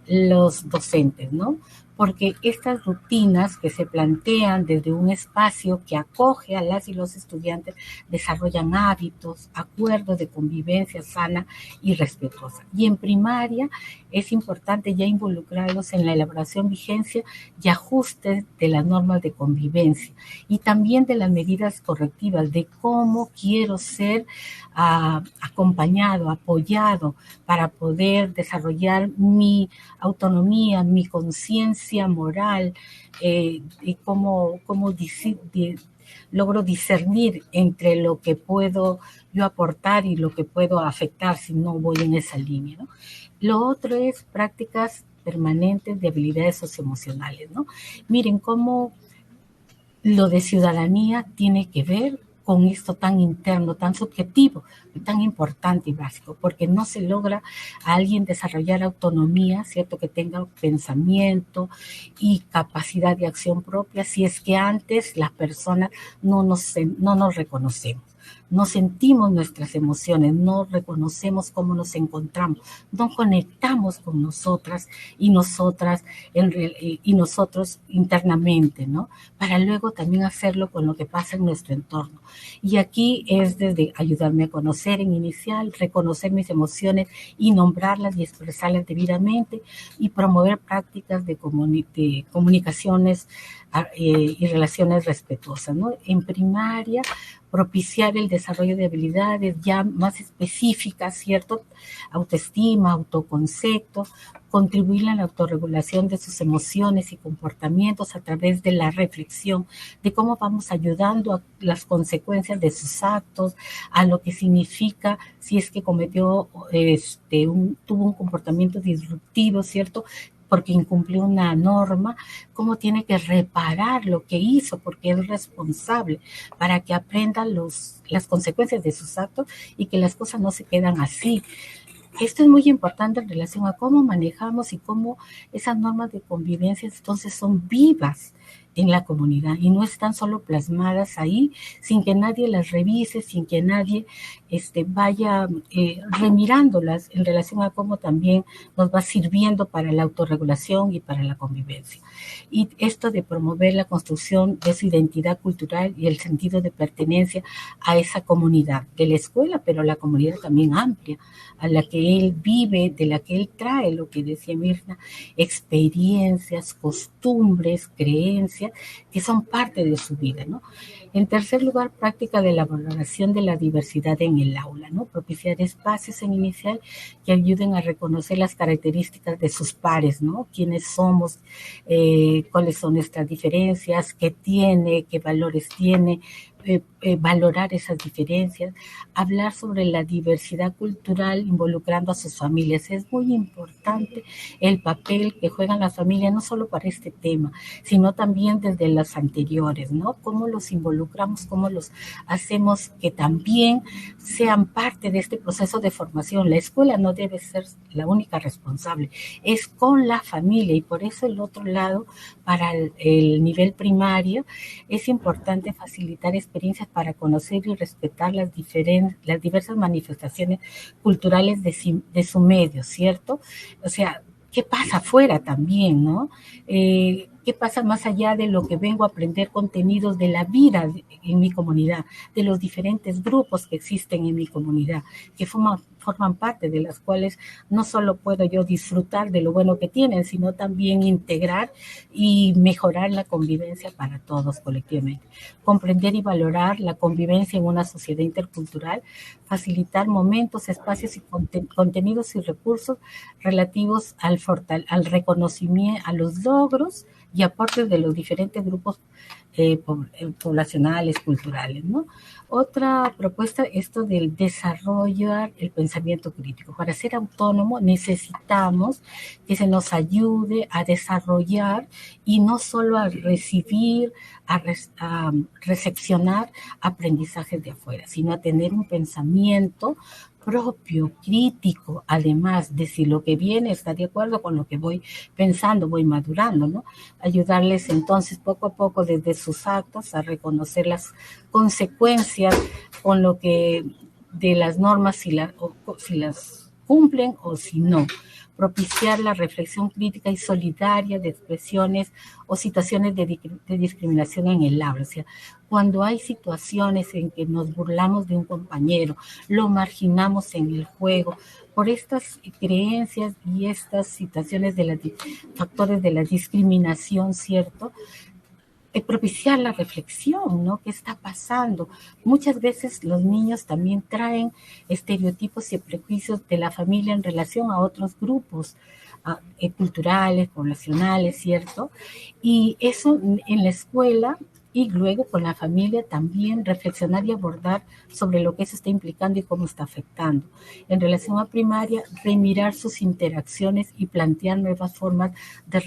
B: los docentes, ¿no? Porque estas rutinas que se plantean desde un espacio que acoge a las y los estudiantes desarrollan hábitos, acuerdos de convivencia sana y respetuosa. Y en primaria es importante ya involucrarlos en la elaboración, vigencia y ajuste de las normas de convivencia y también de las medidas correctivas de cómo quiero ser acompañado, apoyado para poder desarrollar mi autonomía, mi conciencia moral, y cómo logro discernir entre lo que puedo yo aportar y lo que puedo afectar si no voy en esa línea, ¿no? Lo otro es prácticas permanentes de habilidades socioemocionales, ¿no? Miren cómo lo de ciudadanía tiene que ver con esto tan interno, tan subjetivo, tan importante y básico, porque no se logra a alguien desarrollar autonomía, ¿cierto? Que tenga pensamiento y capacidad de acción propia, si es que antes las personas no nos reconocemos. No sentimos nuestras emociones, no reconocemos cómo nos encontramos, no conectamos con nosotras y nosotros internamente, ¿no? Para luego también hacerlo con lo que pasa en nuestro entorno. Y aquí es desde ayudarme a conocer en inicial, reconocer mis emociones y nombrarlas y expresarlas debidamente, y promover prácticas de comunicaciones y relaciones respetuosas, ¿no? En primaria, propiciar el desarrollo de habilidades ya más específicas, ¿cierto? Autoestima, autoconcepto, contribuir a la autorregulación de sus emociones y comportamientos a través de la reflexión de cómo vamos ayudando a las consecuencias de sus actos, a lo que significa si es que cometió, tuvo un comportamiento disruptivo, ¿cierto?, porque incumplió una norma, cómo tiene que reparar lo que hizo, porque es responsable, para que aprenda las consecuencias de sus actos y que las cosas no se quedan así. Esto es muy importante en relación a cómo manejamos y cómo esas normas de convivencia entonces son vivas en la comunidad y no están solo plasmadas ahí sin que nadie las revise, sin que nadie vaya remirándolas en relación a cómo también nos va sirviendo para la autorregulación y para la convivencia. Y esto de promover la construcción de su identidad cultural y el sentido de pertenencia a esa comunidad de la escuela, pero la comunidad también amplia, a la que él vive, de la que él trae, lo que decía Mirna, experiencias, costumbres, creencias, que son parte de su vida, ¿no? En tercer lugar, práctica de la valoración de la diversidad en el aula, ¿no? Propiciar espacios en inicial que ayuden a reconocer las características de sus pares, ¿no? Quiénes somos, cuáles son nuestras diferencias, qué tiene, qué valores tiene, valorar esas diferencias, hablar sobre la diversidad cultural involucrando a sus familias. Es muy importante el papel que juegan las familias, no solo para este tema, sino también desde las anteriores, ¿no? Cómo los involucramos, cómo los hacemos que también sean parte de este proceso de formación. La escuela no debe ser la única responsable, es con la familia, y por eso el otro lado, para el nivel primario, es importante facilitar experiencias para conocer y respetar las diversas manifestaciones culturales de su medio, ¿cierto? O sea, ¿qué pasa afuera también, no? ¿Qué pasa más allá de lo que vengo a aprender contenidos de la vida en mi comunidad, de los diferentes grupos que existen en mi comunidad, que forman parte de las cuales no solo puedo yo disfrutar de lo bueno que tienen, sino también integrar y mejorar la convivencia para todos colectivamente. Comprender y valorar la convivencia en una sociedad intercultural, facilitar momentos, espacios y contenidos y recursos relativos al reconocimiento, a los logros y aportes de los diferentes grupos poblacionales, culturales, ¿no? Otra propuesta, esto del desarrollar el pensamiento crítico. Para ser autónomo necesitamos que se nos ayude a desarrollar y no solo a recibir, a recepcionar aprendizajes de afuera, sino a tener un pensamiento propio, crítico, además de si lo que viene está de acuerdo con lo que voy pensando, voy madurando, ¿no? Ayudarles entonces poco a poco desde sus actos a reconocer las consecuencias con lo que de las normas, si las cumplen o si no. Propiciar la reflexión crítica y solidaria de expresiones o situaciones de discriminación en el aula. O sea, cuando hay situaciones en que nos burlamos de un compañero, lo marginamos en el juego, por estas creencias y estas situaciones de los factores de la discriminación, ¿cierto?, propiciar la reflexión, ¿no? ¿Qué está pasando? Muchas veces los niños también traen estereotipos y prejuicios de la familia en relación a otros grupos culturales, poblacionales, ¿cierto? Y eso en la escuela y luego con la familia también reflexionar y abordar sobre lo que eso está implicando y cómo está afectando. En relación a primaria, remirar sus interacciones y plantear nuevas formas de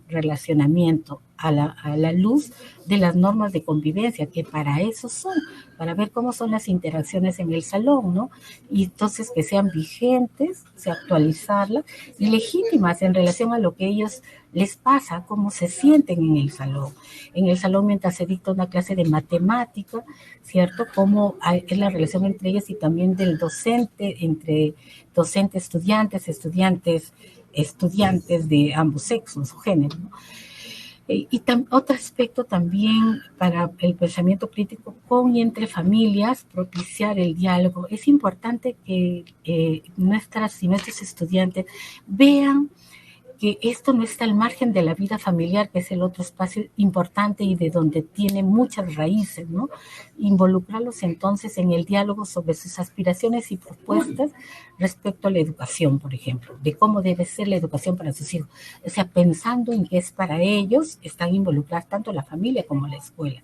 B: relacionamiento a la luz de las normas de convivencia, que para eso son, para ver cómo son las interacciones en el salón, ¿no? Y entonces que sean vigentes, actualizarlas y legítimas en relación a lo que ellos les pasa, cómo se sienten en el salón. En el salón mientras se dicta una clase de matemática, ¿cierto? Cómo es la relación entre ellas y también del docente, entre docente-estudiantes, estudiantes de ambos sexos o géneros, ¿no? Otro aspecto también para el pensamiento crítico con y entre familias, propiciar el diálogo. Es importante que nuestras y nuestros estudiantes vean que esto no está al margen de la vida familiar, que es el otro espacio importante y de donde tiene muchas raíces, ¿no? Involucrarlos entonces en el diálogo sobre sus aspiraciones y propuestas respecto a la educación, por ejemplo, de cómo debe ser la educación para sus hijos. O sea, pensando en que es para ellos, están involucradas tanto la familia como la escuela.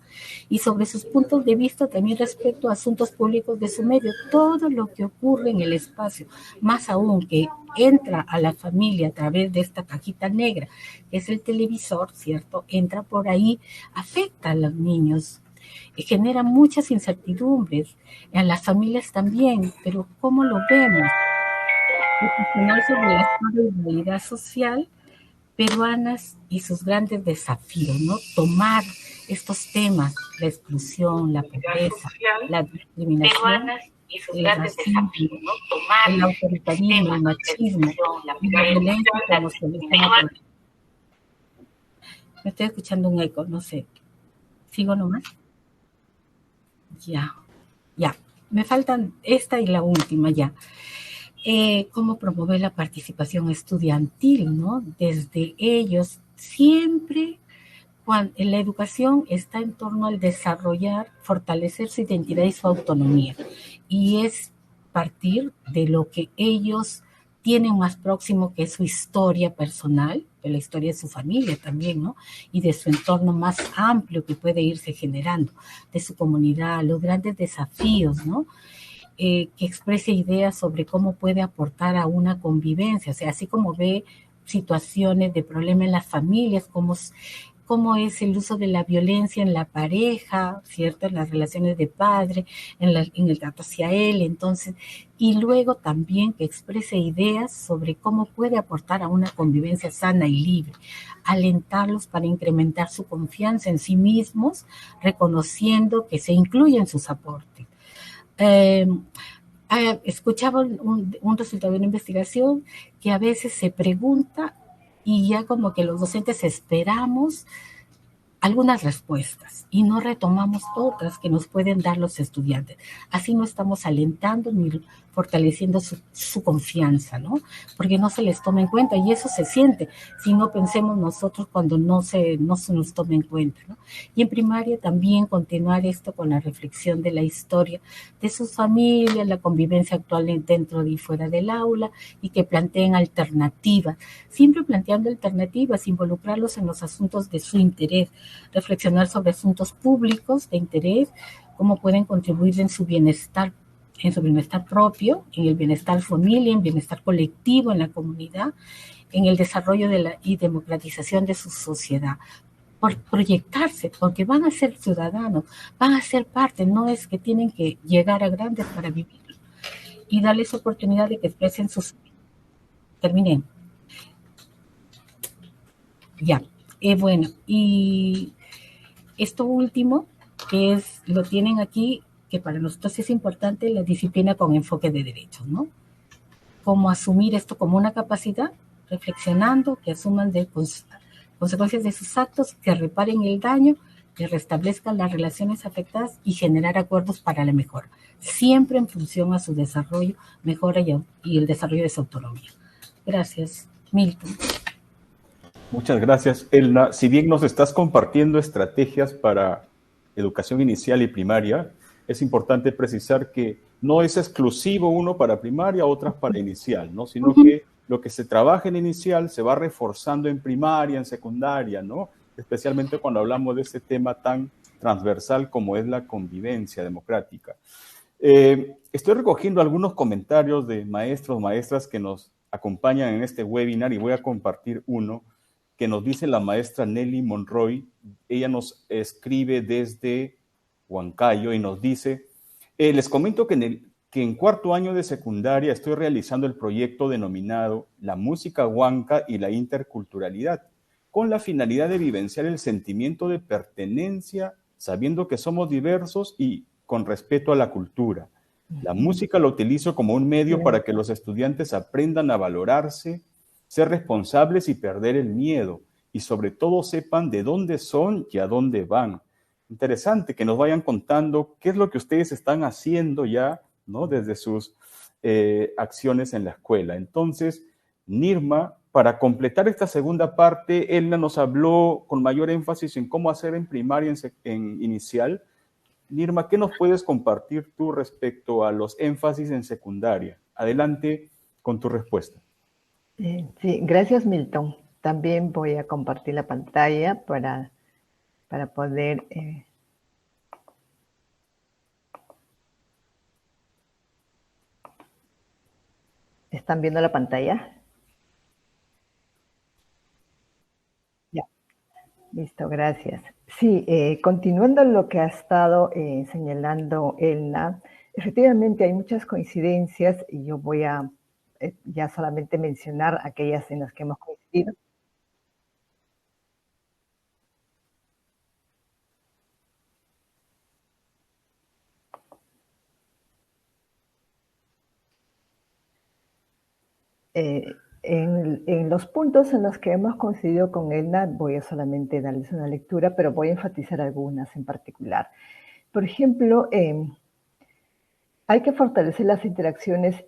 B: Y sobre sus puntos de vista también respecto a asuntos públicos de su medio, todo lo que ocurre en el espacio, más aún que entra a la familia a través de esta cajita negra, que es el televisor, ¿cierto? Entra por ahí, afecta a los niños, genera muchas incertidumbres, a las familias también, pero ¿cómo lo vemos? Reflexionar sobre la realidad social peruanas y sus grandes desafíos, ¿no? Tomar estos temas, la exclusión, la pobreza, la discriminación, y sus grandes desafíos, ¿no? Tomar el autoritarismo, el machismo, la violencia como solución. Me estoy escuchando un eco, no sé. ¿Sigo nomás? Ya. Me faltan esta y la última ya. Cómo promover la participación estudiantil, ¿no? Desde ellos, siempre cuando la educación está en torno al desarrollar, fortalecer su identidad y su autonomía. Y es partir de lo que ellos tienen más próximo, que es su historia personal, de la historia de su familia también, ¿no? Y de su entorno más amplio que puede irse generando, de su comunidad, los grandes desafíos, ¿no? Que exprese ideas sobre cómo puede aportar a una convivencia, o sea, así como ve situaciones de problema en las familias, cómo es el uso de la violencia en la pareja, ¿cierto? En las relaciones de padre, en el trato hacia él, entonces, y luego también que exprese ideas sobre cómo puede aportar a una convivencia sana y libre, alentarlos para incrementar su confianza en sí mismos, reconociendo que se incluyen sus aportes. Escuchaba un resultado de una investigación que a veces se pregunta y ya como que los docentes esperamos algunas respuestas y no retomamos otras que nos pueden dar los estudiantes. Así no estamos alentando ni fortaleciendo su confianza, ¿no? Porque no se les toma en cuenta y eso se siente si no pensemos nosotros cuando no se nos toma en cuenta, ¿no? Y en primaria también continuar esto con la reflexión de la historia de sus familias, la convivencia actual dentro y fuera del aula y que planteen alternativas, siempre planteando alternativas, involucrarlos en los asuntos de su interés, reflexionar sobre asuntos públicos de interés, cómo pueden contribuir en su bienestar propio, en el bienestar familia, en bienestar colectivo, en la comunidad, en el desarrollo y democratización de su sociedad. Por proyectarse, porque van a ser ciudadanos, van a ser parte, no es que tienen que llegar a grandes para vivir. Y darles oportunidad de que expresen sus... Terminé. Ya. Bueno, y esto último, que lo tienen aquí, que para nosotros es importante, la disciplina con enfoque de derechos, ¿no? Cómo asumir esto como una capacidad, reflexionando, que asuman consecuencias de sus actos, que reparen el daño, que restablezcan las relaciones afectadas y generar acuerdos para la mejora, siempre en función a su desarrollo, mejora y el desarrollo de su autonomía. Gracias, Milton.
A: Muchas gracias, Elna. Si bien nos estás compartiendo estrategias para educación inicial y primaria, es importante precisar que no es exclusivo uno para primaria, otras para inicial, ¿no? Sino que lo que se trabaja en inicial se va reforzando en primaria, en secundaria, ¿no? Especialmente cuando hablamos de este tema tan transversal como es la convivencia democrática. Estoy recogiendo algunos comentarios de maestros, maestras que nos acompañan en este webinar y voy a compartir uno que nos dice la maestra Nelly Monroy. Ella nos escribe desde Huancayo y nos dice, les comento que en cuarto año de secundaria estoy realizando el proyecto denominado La música huanca y la interculturalidad, con la finalidad de vivenciar el sentimiento de pertenencia, sabiendo que somos diversos y con respeto a la cultura. La música la utilizo como un medio para que los estudiantes aprendan a valorarse, ser responsables y perder el miedo, y sobre todo sepan de dónde son y a dónde van. Interesante que nos vayan contando qué es lo que ustedes están haciendo ya, ¿no? Desde sus acciones en la escuela. Entonces, Nirma, para completar esta segunda parte, Elna nos habló con mayor énfasis en cómo hacer en primaria, en inicial. Nirma, ¿qué nos puedes compartir tú respecto a los énfasis en secundaria? Adelante con tu respuesta.
C: Sí, gracias, Milton. También voy a compartir la pantalla para poder... ¿Están viendo la pantalla? Ya, listo, gracias. Sí, continuando lo que ha estado señalando Elna, efectivamente hay muchas coincidencias y yo voy a ya solamente mencionar aquellas en las que hemos coincidido. En los puntos en los que hemos coincidido con Elna, voy a solamente darles una lectura, pero voy a enfatizar algunas en particular. Por ejemplo, hay que fortalecer las interacciones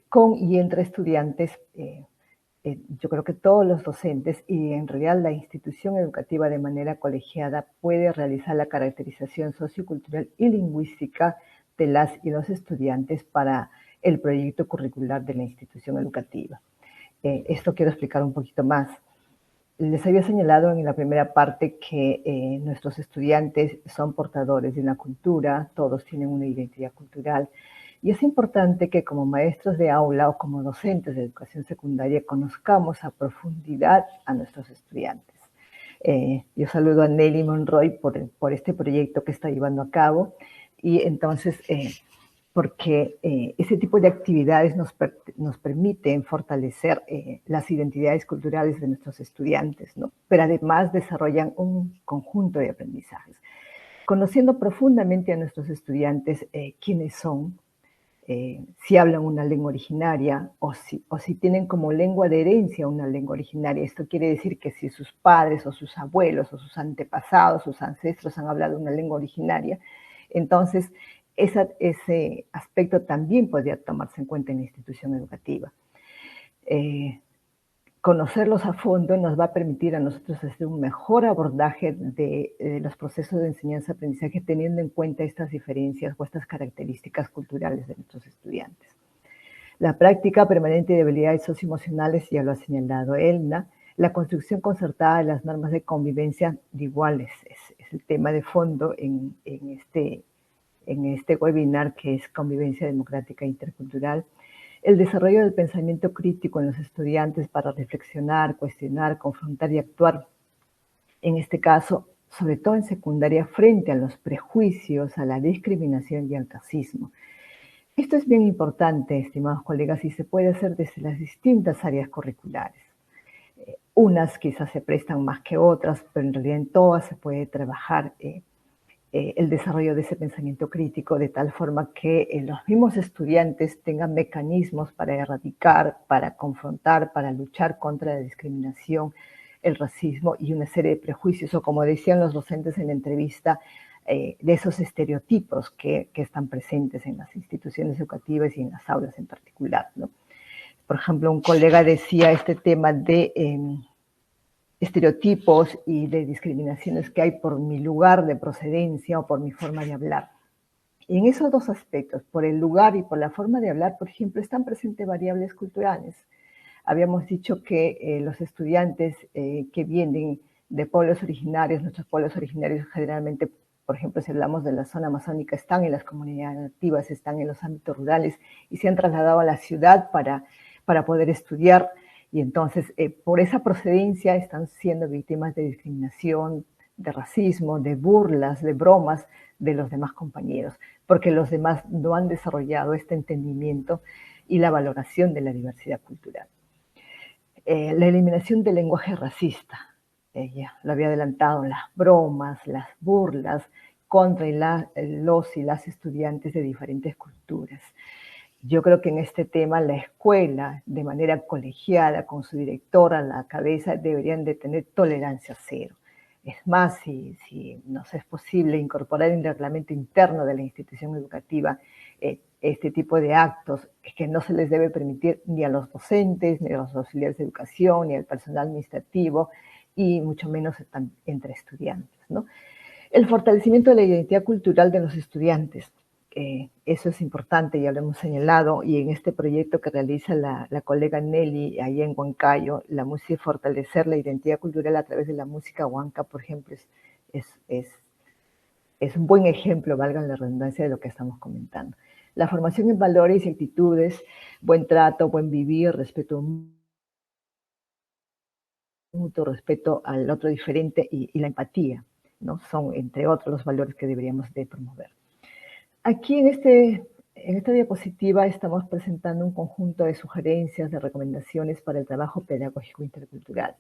C: con y entre estudiantes. Yo creo que todos los docentes y en realidad la institución educativa de manera colegiada puede realizar la caracterización sociocultural y lingüística de las y los estudiantes para el proyecto curricular de la institución educativa. Esto quiero explicar un poquito más. Les había señalado en la primera parte que nuestros estudiantes son portadores de una cultura, todos tienen una identidad cultural, y es importante que como maestros de aula o como docentes de educación secundaria conozcamos a profundidad a nuestros estudiantes. Yo saludo a Nelly Monroy por este proyecto que está llevando a cabo, y entonces... porque ese tipo de actividades nos permiten fortalecer las identidades culturales de nuestros estudiantes, ¿no? Pero además desarrollan un conjunto de aprendizajes. Conociendo profundamente a nuestros estudiantes quiénes son, si hablan una lengua originaria o si tienen como lengua de herencia una lengua originaria. Esto quiere decir que si sus padres o sus abuelos o sus antepasados, sus ancestros han hablado una lengua originaria, entonces ese aspecto también podría tomarse en cuenta en la institución educativa. Conocerlos a fondo nos va a permitir a nosotros hacer un mejor abordaje de los procesos de enseñanza-aprendizaje teniendo en cuenta estas diferencias o estas características culturales de nuestros estudiantes. La práctica permanente de habilidades socioemocionales, ya lo ha señalado Elna, la construcción concertada de las normas de convivencia de iguales es el tema de fondo en este webinar que es Convivencia Democrática e Intercultural, el desarrollo del pensamiento crítico en los estudiantes para reflexionar, cuestionar, confrontar y actuar, en este caso, sobre todo en secundaria, frente a los prejuicios, a la discriminación y al racismo. Esto es bien importante, estimados colegas, y se puede hacer desde las distintas áreas curriculares. Unas quizás se prestan más que otras, pero en realidad en todas se puede trabajar el desarrollo de ese pensamiento crítico de tal forma que los mismos estudiantes tengan mecanismos para erradicar, para confrontar, para luchar contra la discriminación, el racismo y una serie de prejuicios, o como decían los docentes en la entrevista, de esos estereotipos que están presentes en las instituciones educativas y en las aulas en particular, ¿no? Por ejemplo, un colega decía este tema de estereotipos y de discriminaciones que hay por mi lugar de procedencia o por mi forma de hablar. Y en esos dos aspectos, por el lugar y por la forma de hablar, por ejemplo, están presentes variables culturales. Habíamos dicho que los estudiantes que vienen de pueblos originarios, nuestros pueblos originarios generalmente, por ejemplo, si hablamos de la zona amazónica, están en las comunidades nativas, están en los ámbitos rurales y se han trasladado a la ciudad para poder estudiar. Y entonces, por esa procedencia están siendo víctimas de discriminación, de racismo, de burlas, de bromas de los demás compañeros, porque los demás no han desarrollado este entendimiento y la valoración de la diversidad cultural. La eliminación del lenguaje racista, ya lo había adelantado, las bromas, las burlas contra los y las estudiantes de diferentes culturas. Yo creo que en este tema la escuela, de manera colegiada, con su directora a la cabeza, deberían de tener tolerancia cero. Es más, si nos es posible incorporar en el reglamento interno de la institución educativa este tipo de actos, es que no se les debe permitir ni a los docentes, ni a los auxiliares de educación, ni al personal administrativo, y mucho menos entre estudiantes, ¿no? El fortalecimiento de la identidad cultural de los estudiantes. Eso es importante, ya lo hemos señalado, y en este proyecto que realiza la colega Nelly ahí en Huancayo, la música y fortalecer la identidad cultural a través de la música huanca, por ejemplo, es un buen ejemplo, valga la redundancia, de lo que estamos comentando. La formación en valores y actitudes, buen trato, buen vivir, respeto mutuo, respeto al otro diferente y la empatía, ¿no? Son, entre otros, los valores que deberíamos de promover. Aquí en esta diapositiva estamos presentando un conjunto de sugerencias, de recomendaciones para el trabajo pedagógico intercultural.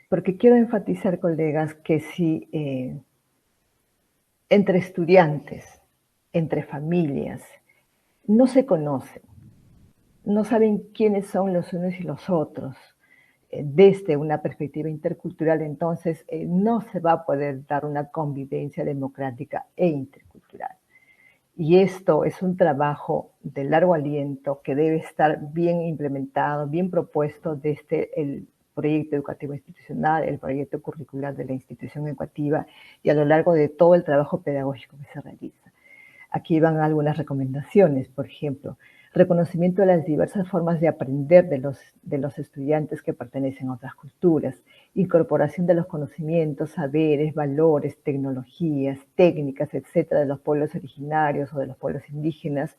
C: Porque quiero enfatizar, colegas, que si entre estudiantes, entre familias, no se conocen, no saben quiénes son los unos y los otros, desde una perspectiva intercultural, entonces no se va a poder dar una convivencia democrática e intercultural. Y esto es un trabajo de largo aliento que debe estar bien implementado, bien propuesto desde el proyecto educativo institucional, el proyecto curricular de la institución educativa y a lo largo de todo el trabajo pedagógico que se realiza. Aquí van algunas recomendaciones, por ejemplo, reconocimiento de las diversas formas de aprender de los estudiantes que pertenecen a otras culturas, incorporación de los conocimientos, saberes, valores, tecnologías, técnicas, etcétera, de los pueblos originarios o de los pueblos indígenas,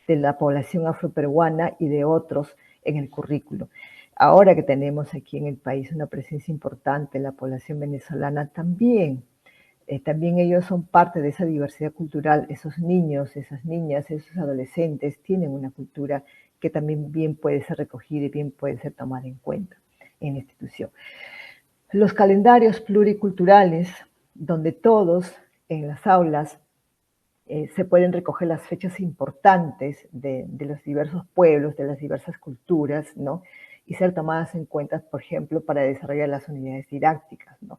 C: de la población afroperuana y de otros en el currículo. Ahora que tenemos aquí en el país una presencia importante en la población venezolana, también ellos son parte de esa diversidad cultural. Esos niños, esas niñas, esos adolescentes tienen una cultura que también bien puede ser recogida y bien puede ser tomada en cuenta en la institución. Los calendarios pluriculturales, donde todos en las aulas se pueden recoger las fechas importantes de los diversos pueblos, de las diversas culturas, ¿no? Y ser tomadas en cuenta, por ejemplo, para desarrollar las unidades didácticas, ¿no?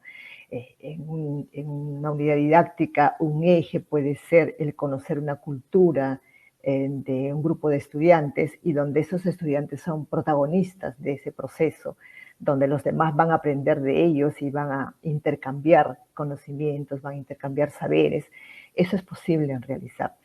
C: En una unidad didáctica, un eje puede ser el conocer una cultura de un grupo de estudiantes y donde esos estudiantes son protagonistas de ese proceso, donde los demás van a aprender de ellos y van a intercambiar conocimientos, van a intercambiar saberes. Eso es posible en realizar.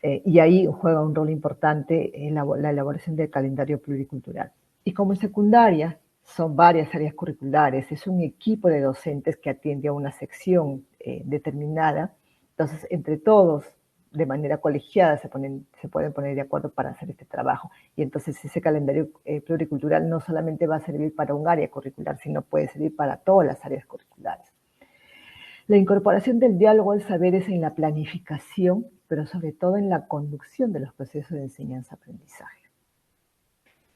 C: Y ahí juega un rol importante la elaboración del calendario pluricultural. Y como en secundaria son varias áreas curriculares, es un equipo de docentes que atiende a una sección determinada, entonces entre todos, de manera colegiada, se pueden poner de acuerdo para hacer este trabajo. Y entonces ese calendario pluricultural no solamente va a servir para un área curricular, sino puede servir para todas las áreas curriculares. La incorporación del diálogo de saberes en la planificación, pero sobre todo en la conducción de los procesos de enseñanza-aprendizaje.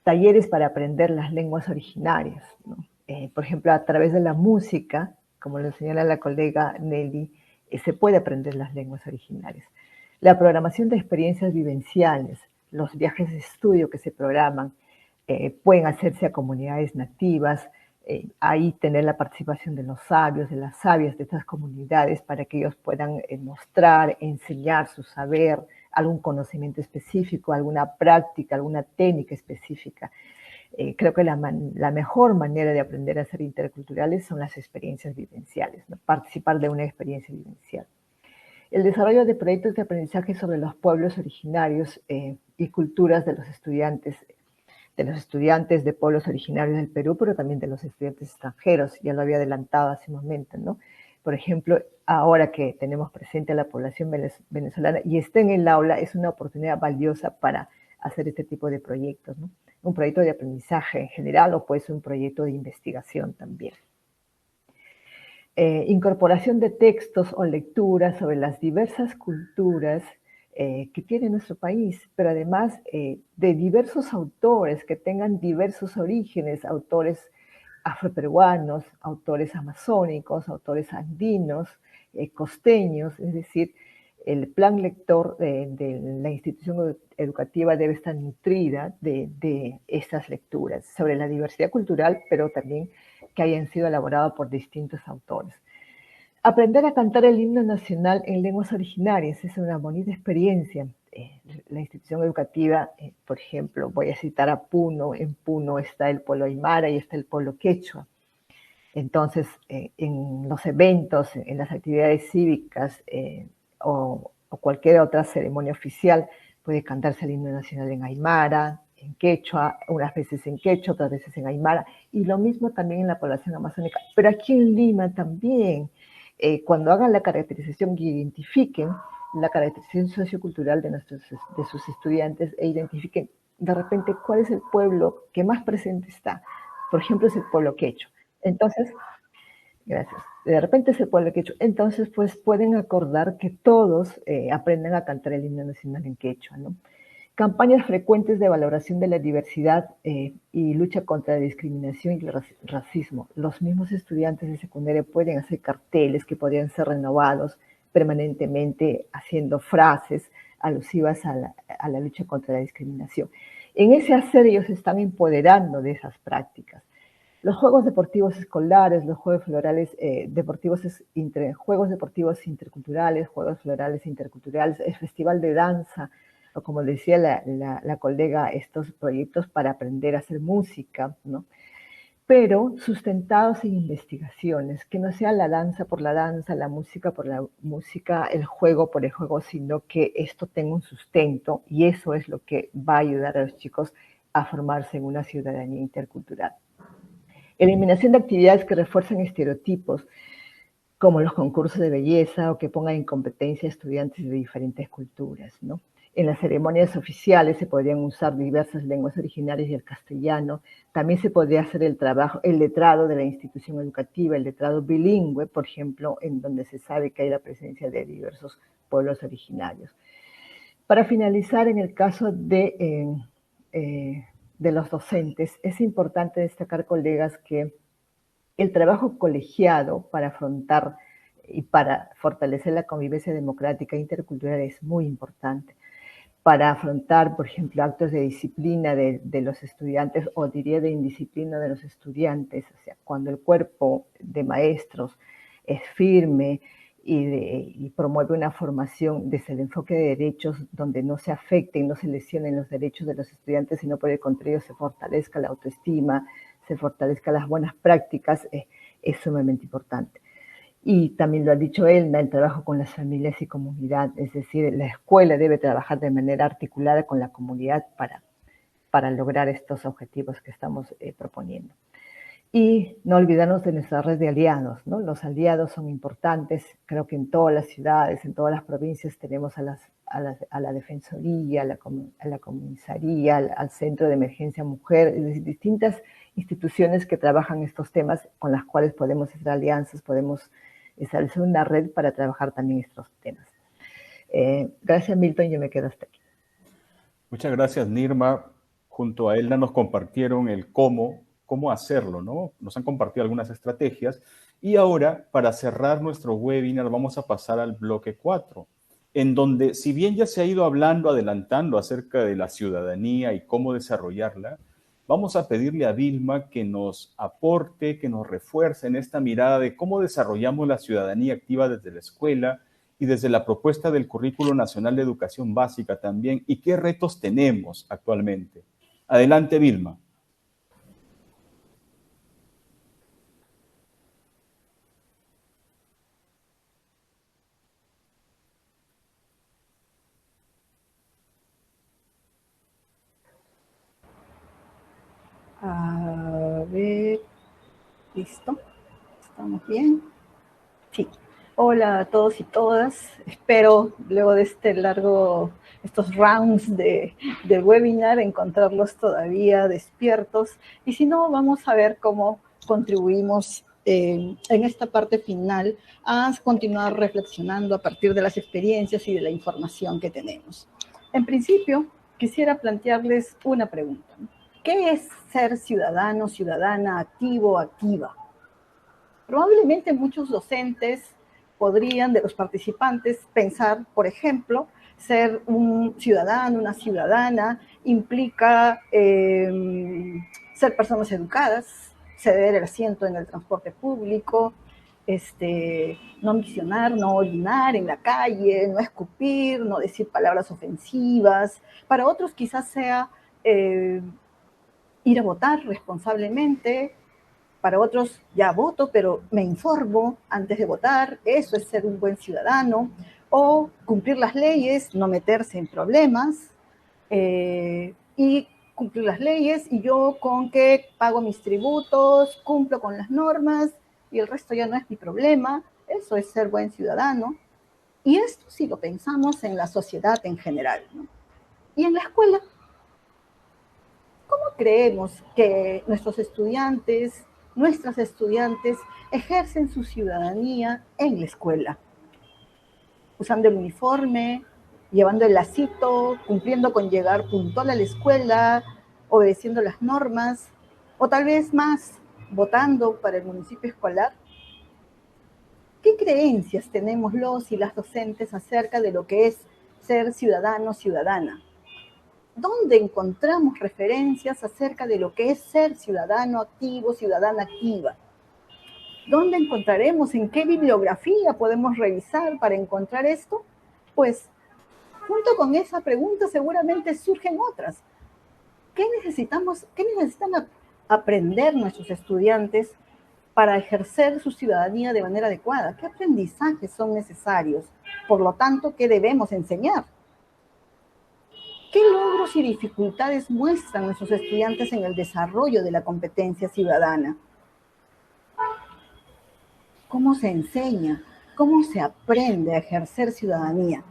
C: Talleres para aprender las lenguas originarias, ¿no? Por ejemplo, a través de la música, como lo señala la colega Nelly, se puede aprender las lenguas originarias. La programación de experiencias vivenciales, los viajes de estudio que se programan, pueden hacerse a comunidades nativas, ahí tener la participación de los sabios, de las sabias de estas comunidades para que ellos puedan mostrar, enseñar su saber, algún conocimiento específico, alguna práctica, alguna técnica específica. Creo que la mejor manera de aprender a ser interculturales son las experiencias vivenciales, ¿no? Participar de una experiencia vivencial. El desarrollo de proyectos de aprendizaje sobre los pueblos originarios y culturas de los estudiantes de pueblos originarios del Perú, pero también de los estudiantes extranjeros, ya lo había adelantado hace un momento, ¿no? Por ejemplo, ahora que tenemos presente a la población venezolana y está en el aula, es una oportunidad valiosa para hacer este tipo de proyectos, ¿no? Un proyecto de aprendizaje en general o puede ser un proyecto de investigación también. Incorporación de textos o lecturas sobre las diversas culturas que tiene nuestro país, pero además de diversos autores que tengan diversos orígenes, autores afroperuanos, autores amazónicos, autores andinos, costeños, es decir, el plan lector de la institución educativa debe estar nutrida de estas lecturas sobre la diversidad cultural, pero también que hayan sido elaboradas por distintos autores. Aprender a cantar el himno nacional en lenguas originarias es una bonita experiencia. La institución educativa, por ejemplo, voy a citar a Puno. En Puno está el pueblo aymara y está el pueblo quechua. Entonces, en los eventos, en las actividades cívicas o cualquier otra ceremonia oficial, puede cantarse el himno nacional en aymara, en quechua, unas veces en quechua, otras veces en aymara, y lo mismo también en la población amazónica. Pero aquí en Lima también, cuando hagan la caracterización y identifiquen la caracterización sociocultural de sus estudiantes e identifiquen de repente cuál es el pueblo que más presente está. Por ejemplo, es el pueblo quechua. Entonces, gracias. De repente es el pueblo quechua. Entonces, pues pueden acordar que todos aprendan a cantar el himno nacional en quechua, ¿no? Campañas frecuentes de valoración de la diversidad y lucha contra la discriminación y el racismo. Los mismos estudiantes de secundaria pueden hacer carteles que podrían ser renovados permanentemente, haciendo frases alusivas a la lucha contra la discriminación. En ese hacer ellos se están empoderando de esas prácticas. Los juegos deportivos escolares, los juegos florales juegos deportivos interculturales, juegos florales interculturales, el festival de danza, o como decía la colega, estos proyectos para aprender a hacer música, ¿no? Pero sustentados en investigaciones, que no sea la danza por la danza, la música por la música, el juego por el juego, sino que esto tenga un sustento, y eso es lo que va a ayudar a los chicos a formarse en una ciudadanía intercultural. Eliminación de actividades que refuerzan estereotipos, como los concursos de belleza o que pongan en competencia a estudiantes de diferentes culturas, ¿no? En las ceremonias oficiales se podrían usar diversas lenguas originarias y el castellano. También se podría hacer el letrado de la institución educativa, el letrado bilingüe, por ejemplo, en donde se sabe que hay la presencia de diversos pueblos originarios. Para finalizar, en el caso de los docentes, es importante destacar, colegas, que el trabajo colegiado para afrontar y para fortalecer la convivencia democrática e intercultural es muy importante. Para afrontar, por ejemplo, actos de disciplina de los estudiantes, o diría de indisciplina de los estudiantes, o sea, cuando el cuerpo de maestros es firme y promueve una formación desde el enfoque de derechos donde no se afecten, no se lesionen los derechos de los estudiantes, sino por el contrario se fortalezca la autoestima, se fortalezcan las buenas prácticas, es sumamente importante. Y también lo ha dicho Elna, el trabajo con las familias y comunidad, es decir, la escuela debe trabajar de manera articulada con la comunidad para lograr estos objetivos que estamos proponiendo. Y no olvidarnos de nuestra red de aliados, ¿no? Los aliados son importantes, creo que en todas las ciudades, en todas las provincias tenemos a la Defensoría, a la Comisaría, al Centro de Emergencia Mujer, es decir, distintas instituciones que trabajan estos temas con las cuales podemos hacer alianzas, podemos establecer una red para trabajar también estos temas. Gracias, Milton, yo me quedo hasta aquí.
A: Muchas gracias, Nirma. Junto a Elna nos compartieron el cómo hacerlo, ¿no? Nos han compartido algunas estrategias. Y ahora, para cerrar nuestro webinar, vamos a pasar al bloque 4, en donde, si bien ya se ha ido adelantando acerca de la ciudadanía y cómo desarrollarla, vamos a pedirle a Vilma que nos aporte, que nos refuerce en esta mirada de cómo desarrollamos la ciudadanía activa desde la escuela y desde la propuesta del Currículo Nacional de Educación Básica también, y qué retos tenemos actualmente. Adelante, Vilma.
D: A ver, listo, ¿estamos bien? Sí. Hola a todos y todas. Espero luego de estos rounds del webinar, encontrarlos todavía despiertos. Y si no, vamos a ver cómo contribuimos en esta parte final a continuar reflexionando a partir de las experiencias y de la información que tenemos. En principio, quisiera plantearles una pregunta. ¿Qué es ser ciudadano, ciudadana, activo, activa? Probablemente muchos docentes podrían, de los participantes, pensar, por ejemplo, ser un ciudadano, una ciudadana, implica ser personas educadas, ceder el asiento en el transporte público, no ambicionar, no orinar en la calle, no escupir, no decir palabras ofensivas. Para otros quizás sea ir a votar responsablemente. Para otros ya voto, pero me informo antes de votar. Eso es ser un buen ciudadano. O cumplir las leyes, no meterse en problemas. Y cumplir las leyes, y yo con que pago mis tributos, cumplo con las normas, y el resto ya no es mi problema. Eso es ser buen ciudadano. Y esto si lo pensamos en la sociedad en general, ¿no? Y en la escuela, ¿cómo creemos que nuestras estudiantes ejercen su ciudadanía en la escuela? Usando el uniforme, llevando el lacito, cumpliendo con llegar puntual a la escuela, obedeciendo las normas, o tal vez más, votando para el municipio escolar. ¿Qué creencias tenemos los y las docentes acerca de lo que es ser ciudadano, ciudadana? ¿Dónde encontramos referencias acerca de lo que es ser ciudadano activo, ciudadana activa? ¿Dónde encontraremos, en qué bibliografía podemos revisar para encontrar esto? Pues, junto con esa pregunta seguramente surgen otras. ¿Qué necesitan aprender nuestros estudiantes para ejercer su ciudadanía de manera adecuada? ¿Qué aprendizajes son necesarios? Por lo tanto, ¿qué debemos enseñar? ¿Qué logros y dificultades muestran nuestros estudiantes en el desarrollo de la competencia ciudadana? ¿Cómo se enseña? ¿Cómo se aprende a ejercer ciudadanía?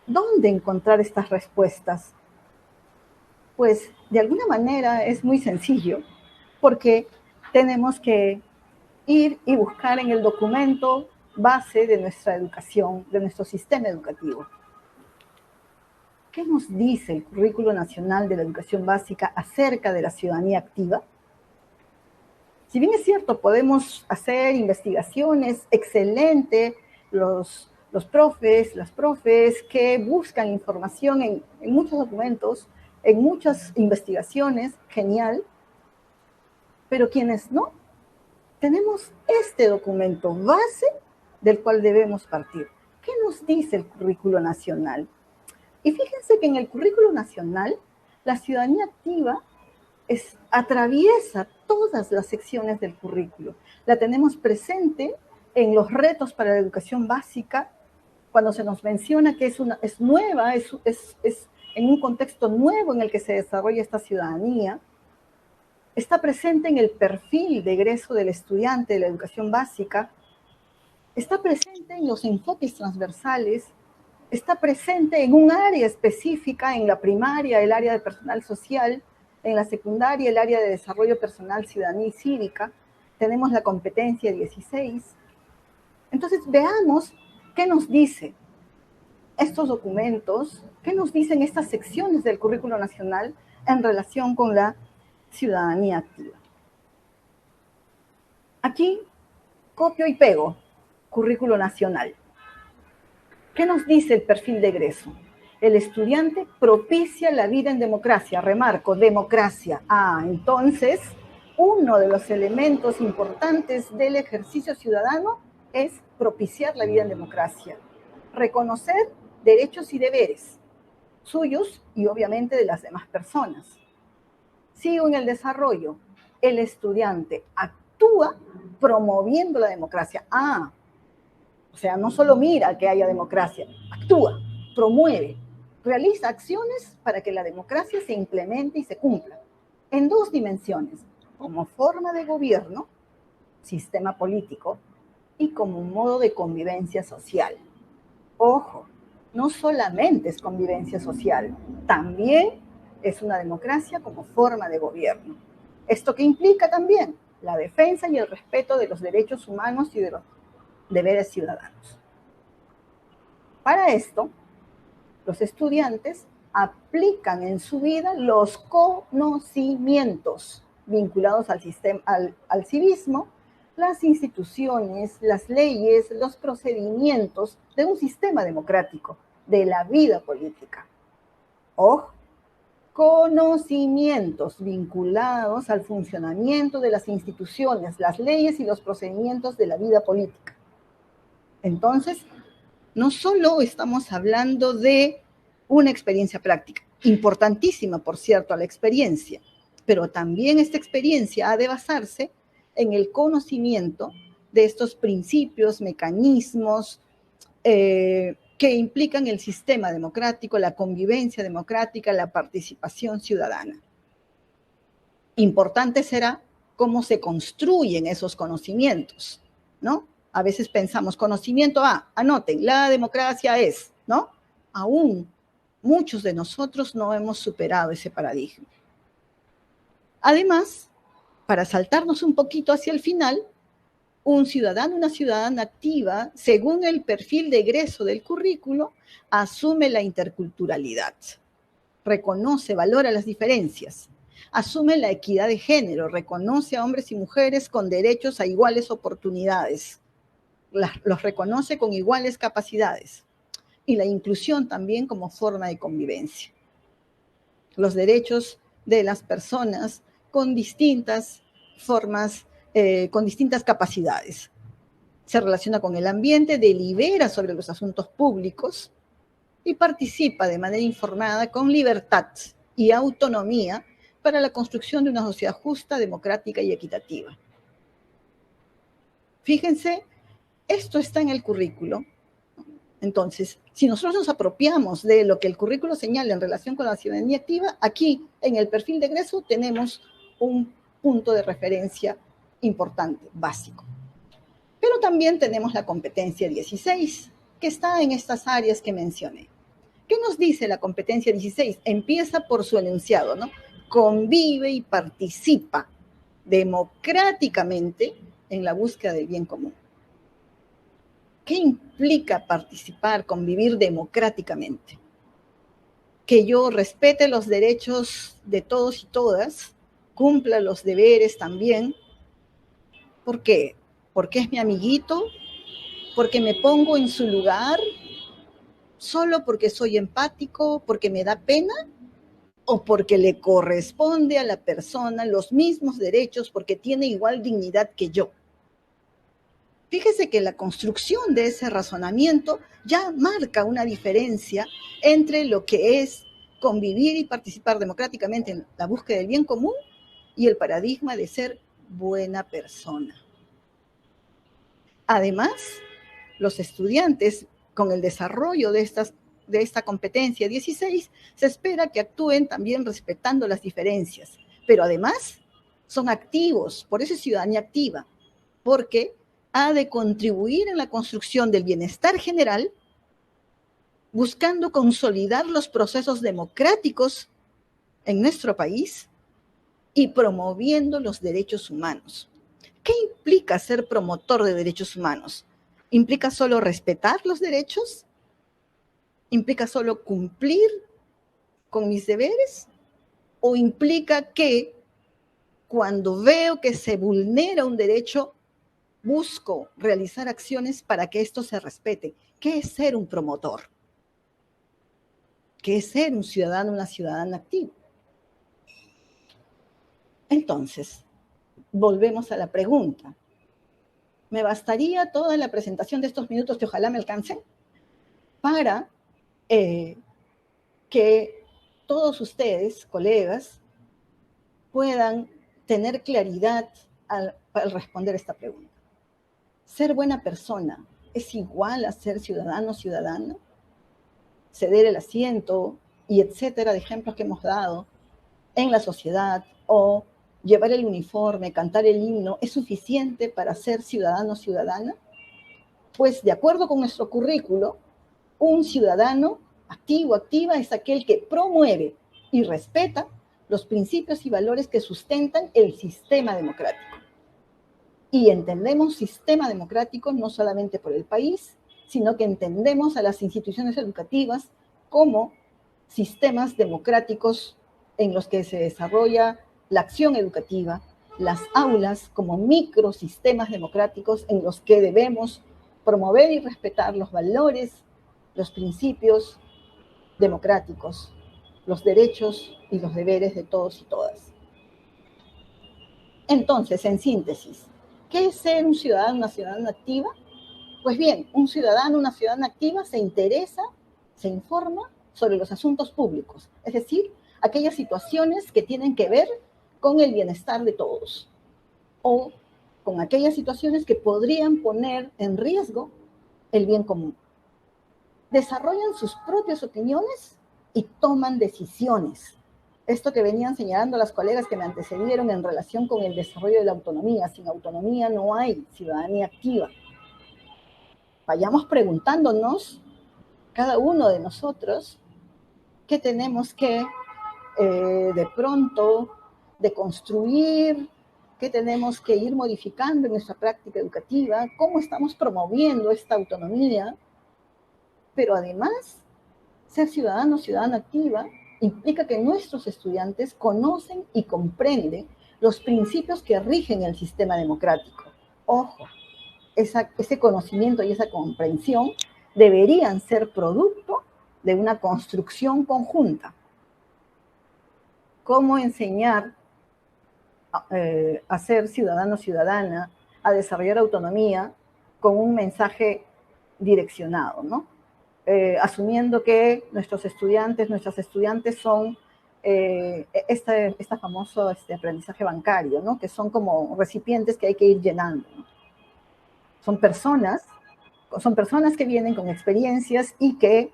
D: ¿Dónde encontrar estas respuestas? Pues, de alguna manera es muy sencillo, porque tenemos que ir y buscar en el documento base de nuestra educación, de nuestro sistema educativo. ¿Qué nos dice el Currículo Nacional de la Educación Básica acerca de la ciudadanía activa? Si bien es cierto, podemos hacer investigaciones excelentes, los profes, las profes que buscan información en muchos documentos, en muchas investigaciones, genial, pero quienes no, tenemos este documento base del cual debemos partir. ¿Qué nos dice el Currículo Nacional? Y fíjense que en el Currículo Nacional, la ciudadanía activa atraviesa todas las secciones del currículo. La tenemos presente en los retos para la educación básica, cuando se nos menciona que es nueva, es en un contexto nuevo en el que se desarrolla esta ciudadanía. Está presente en el perfil de egreso del estudiante de la educación básica, está presente en los enfoques transversales, está presente en un área específica, en la primaria, el área de personal social, en la secundaria, el área de desarrollo personal, ciudadanía y cívica. Tenemos la competencia 16. Entonces, veamos qué nos dice estos documentos, qué nos dicen estas secciones del Currículo Nacional en relación con la ciudadanía activa. Aquí, copio y pego, Currículo Nacional. ¿Qué nos dice el perfil de egreso? El estudiante propicia la vida en democracia. Remarco, democracia. Entonces, uno de los elementos importantes del ejercicio ciudadano es propiciar la vida en democracia. Reconocer derechos y deberes, suyos y obviamente de las demás personas. Sigo en el desarrollo. El estudiante actúa promoviendo la democracia. O sea, no solo mira que haya democracia, actúa, promueve, realiza acciones para que la democracia se implemente y se cumpla, en dos dimensiones, como forma de gobierno, sistema político, y como modo de convivencia social. Ojo, no solamente es convivencia social, también es una democracia como forma de gobierno. ¿Esto qué implica también? La defensa y el respeto de los derechos humanos y de los deberes ciudadanos. Para esto, los estudiantes aplican en su vida los conocimientos vinculados al civismo, las instituciones, las leyes, los procedimientos de un sistema democrático, de la vida política. Ojo, conocimientos vinculados al funcionamiento de las instituciones, las leyes y los procedimientos de la vida política. Entonces, no solo estamos hablando de una experiencia práctica, importantísima, por cierto, la experiencia, pero también esta experiencia ha de basarse en el conocimiento de estos principios, mecanismos que implican el sistema democrático, la convivencia democrática, la participación ciudadana. Importante será cómo se construyen esos conocimientos, ¿no? A veces pensamos, conocimiento, anoten, la democracia es, ¿no? Aún muchos de nosotros no hemos superado ese paradigma. Además, para saltarnos un poquito hacia el final, un ciudadano, una ciudadana activa, según el perfil de egreso del currículo, asume la interculturalidad, reconoce, valora las diferencias, asume la equidad de género, reconoce a hombres y mujeres con derechos a iguales oportunidades, los reconoce con iguales capacidades, y la inclusión también como forma de convivencia. Los derechos de las personas con distintas formas, con distintas capacidades. Se relaciona con el ambiente, delibera sobre los asuntos públicos y participa de manera informada con libertad y autonomía para la construcción de una sociedad justa, democrática y equitativa. Fíjense, esto está en el currículo. Entonces, si nosotros nos apropiamos de lo que el currículo señala en relación con la ciudadanía activa, aquí en el perfil de egreso tenemos un punto de referencia importante, básico. Pero también tenemos la competencia 16, que está en estas áreas que mencioné. ¿Qué nos dice la competencia 16? Empieza por su enunciado, ¿no? Convive y participa democráticamente en la búsqueda del bien común. ¿Qué implica participar, convivir democráticamente? Que yo respete los derechos de todos y todas, cumpla los deberes también. ¿Por qué? Porque es mi amiguito, porque me pongo en su lugar, solo porque soy empático, porque me da pena, o porque le corresponde a la persona los mismos derechos porque tiene igual dignidad que yo. Fíjese que la construcción de ese razonamiento ya marca una diferencia entre lo que es convivir y participar democráticamente en la búsqueda del bien común y el paradigma de ser buena persona. Además, los estudiantes, con el desarrollo de esta competencia 16, se espera que actúen también respetando las diferencias, pero además son activos, por eso es ciudadanía activa, porque ha de contribuir en la construcción del bienestar general, buscando consolidar los procesos democráticos en nuestro país y promoviendo los derechos humanos. ¿Qué implica ser promotor de derechos humanos? ¿Implica solo respetar los derechos? ¿Implica solo cumplir con mis deberes? ¿O implica que cuando veo que se vulnera un derecho, busco realizar acciones para que esto se respete? ¿Qué es ser un promotor? ¿Qué es ser un ciudadano, una ciudadana activa? Entonces, volvemos a la pregunta. ¿Me bastaría toda la presentación de estos minutos que ojalá me alcancen para que todos ustedes, colegas, puedan tener claridad al responder esta pregunta? ¿Ser buena persona es igual a ser ciudadano o ciudadana? Ceder el asiento y etcétera, de ejemplos que hemos dado en la sociedad, o llevar el uniforme, cantar el himno, ¿es suficiente para ser ciudadano o ciudadana? Pues de acuerdo con nuestro currículo, un ciudadano activo, activa, es aquel que promueve y respeta los principios y valores que sustentan el sistema democrático. Y entendemos sistema democrático no solamente por el país, sino que entendemos a las instituciones educativas como sistemas democráticos en los que se desarrolla la acción educativa las aulas como microsistemas democráticos en los que debemos promover y respetar los valores, los principios democráticos, los derechos y los deberes de todos y todas. Entonces, en síntesis, ¿qué es ser un ciudadano, una ciudadana activa? Pues bien, un ciudadano, una ciudadana activa se interesa, se informa sobre los asuntos públicos, es decir, aquellas situaciones que tienen que ver con el bienestar de todos o con aquellas situaciones que podrían poner en riesgo el bien común. Desarrollan sus propias opiniones y toman decisiones. Esto que venían señalando las colegas que me antecedieron en relación con el desarrollo de la autonomía. Sin autonomía no hay ciudadanía activa. Vayamos preguntándonos, cada uno de nosotros, qué tenemos que de pronto deconstruir, qué tenemos que ir modificando en nuestra práctica educativa, cómo estamos promoviendo esta autonomía, pero además, ser ciudadano, ciudadana activa, implica que nuestros estudiantes conocen y comprenden los principios que rigen el sistema democrático. Ojo, ese conocimiento y esa comprensión deberían ser producto de una construcción conjunta. ¿Cómo enseñar a ser ciudadano, ciudadana, a desarrollar autonomía con un mensaje direccionado, ¿no? Asumiendo que nuestros estudiantes, nuestras estudiantes son este famoso aprendizaje bancario, ¿no? Que son como recipientes que hay que ir llenando, ¿no? Son personas que vienen con experiencias y que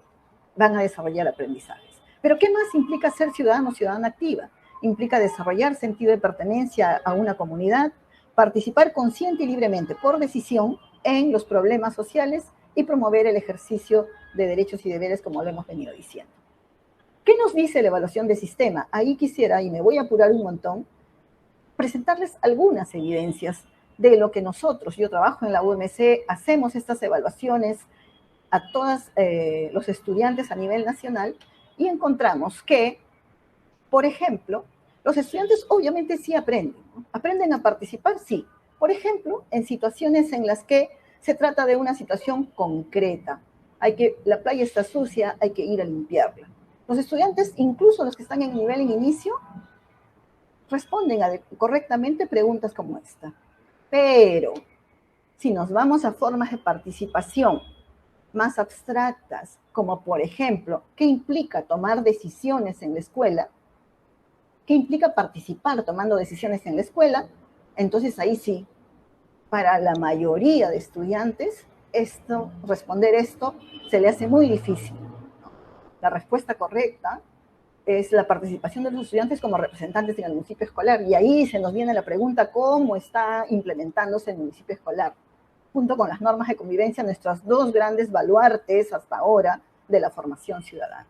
D: van a desarrollar aprendizajes. Pero ¿qué más implica ser ciudadano o ciudadana activa? Implica desarrollar sentido de pertenencia a una comunidad, participar consciente y libremente por decisión en los problemas sociales y promover el ejercicio de derechos y deberes, como lo hemos venido diciendo. ¿Qué nos dice la evaluación de sistema? Ahí quisiera, y me voy a apurar un montón, presentarles algunas evidencias de lo que nosotros, yo trabajo en la UMC, hacemos estas evaluaciones a todos los estudiantes a nivel nacional y encontramos que, por ejemplo, los estudiantes obviamente sí aprenden, ¿no? Aprenden a participar, sí. Por ejemplo, en situaciones en las que se trata de una situación concreta. La playa está sucia, hay que ir a limpiarla. Los estudiantes, incluso los que están en nivel en inicio, responden correctamente preguntas como esta. Pero, si nos vamos a formas de participación más abstractas, como por ejemplo, ¿qué implica tomar decisiones en la escuela? ¿Qué implica participar tomando decisiones en la escuela? Entonces ahí sí, para la mayoría de estudiantes, responder esto se le hace muy difícil. La respuesta correcta es la participación de los estudiantes como representantes en el municipio escolar. Y ahí se nos viene la pregunta, ¿cómo está implementándose el municipio escolar? Junto con las normas de convivencia, nuestras dos grandes baluartes hasta ahora de la formación ciudadana.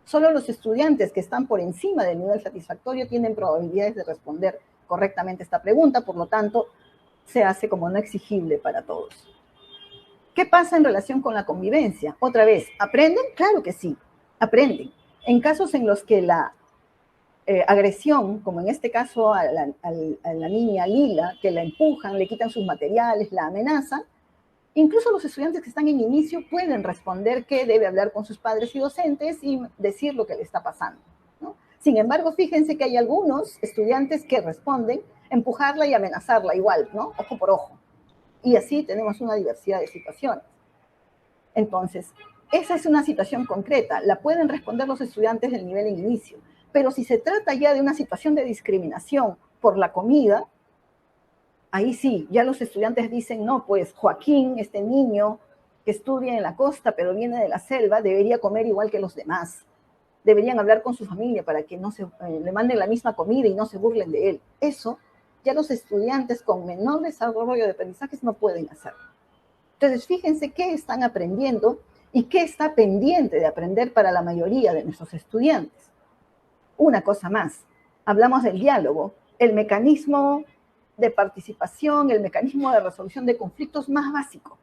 D: Solo los estudiantes que están por encima del nivel satisfactorio tienen probabilidades de responder correctamente esta pregunta, por lo tanto, se hace como no exigible para todos. ¿Qué pasa en relación con la convivencia? Otra vez, ¿aprenden? Claro que sí, aprenden. En casos en los que la agresión, como en este caso a la niña Lila, que la empujan, le quitan sus materiales, la amenazan, incluso los estudiantes que están en inicio pueden responder que debe hablar con sus padres y docentes y decir lo que le está pasando, ¿no? Sin embargo, fíjense que hay algunos estudiantes que responden empujarla y amenazarla igual, ¿no? Ojo por ojo. Y así tenemos una diversidad de situaciones. Entonces, esa es una situación concreta, la pueden responder los estudiantes del nivel en inicio, pero si se trata ya de una situación de discriminación por la comida, ahí sí, ya los estudiantes dicen, no, pues Joaquín, este niño que estudia en la costa pero viene de la selva, debería comer igual que los demás. Deberían hablar con su familia para que no le manden la misma comida y no se burlen de él. Eso ya los estudiantes con menor desarrollo de aprendizajes no pueden hacer. Entonces, fíjense qué están aprendiendo y qué está pendiente de aprender para la mayoría de nuestros estudiantes. Una cosa más, hablamos del diálogo, el mecanismo de participación, el mecanismo de resolución de conflictos más básico.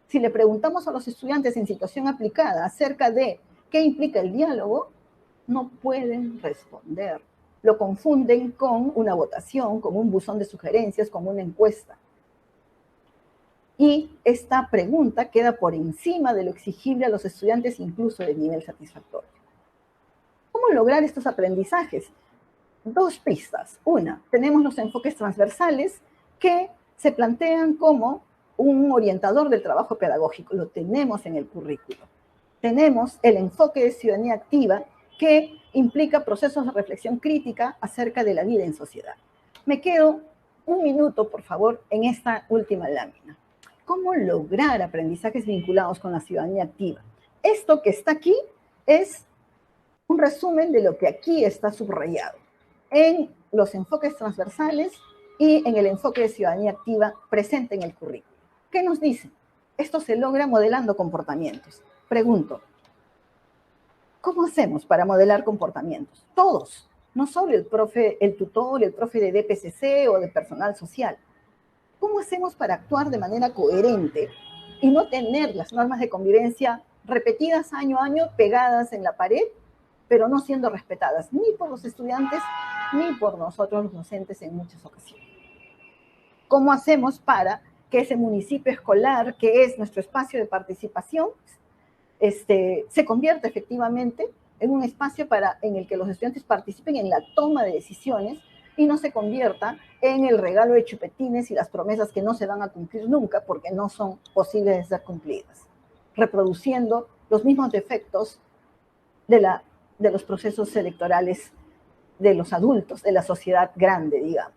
D: Si le preguntamos a los estudiantes en situación aplicada acerca de qué implica el diálogo, no pueden responder. lo confunden con una votación, con un buzón de sugerencias, con una encuesta. Y esta pregunta queda por encima de lo exigible a los estudiantes, incluso de nivel satisfactorio. ¿Cómo lograr estos aprendizajes? Dos pistas. Una, tenemos los enfoques transversales que se plantean como un orientador del trabajo pedagógico. Lo tenemos en el currículo. Tenemos el enfoque de ciudadanía activa que implica procesos de reflexión crítica acerca de la vida en sociedad. Me quedo un minuto, por favor, en esta última lámina. ¿Cómo lograr aprendizajes vinculados con la ciudadanía activa? Esto que está aquí es un resumen de lo que aquí está subrayado en los enfoques transversales y en el enfoque de ciudadanía activa presente en el currículo. ¿Qué nos dicen? Esto se logra modelando comportamientos. Pregunto, ¿cómo hacemos para modelar comportamientos? Todos, no solo el profe, el tutor, el profe de DPCC o de personal social. ¿Cómo hacemos para actuar de manera coherente y no tener las normas de convivencia repetidas año a año, pegadas en la pared, pero no siendo respetadas ni por los estudiantes ni por nosotros los docentes en muchas ocasiones? ¿Cómo hacemos para que ese municipio escolar, que es nuestro espacio de participación, se convierta efectivamente en un espacio en el que los estudiantes participen en la toma de decisiones y no se convierta en el regalo de chupetines y las promesas que no se van a cumplir nunca porque no son posibles de ser cumplidas, reproduciendo los mismos defectos de los procesos electorales de los adultos, de la sociedad grande, digamos?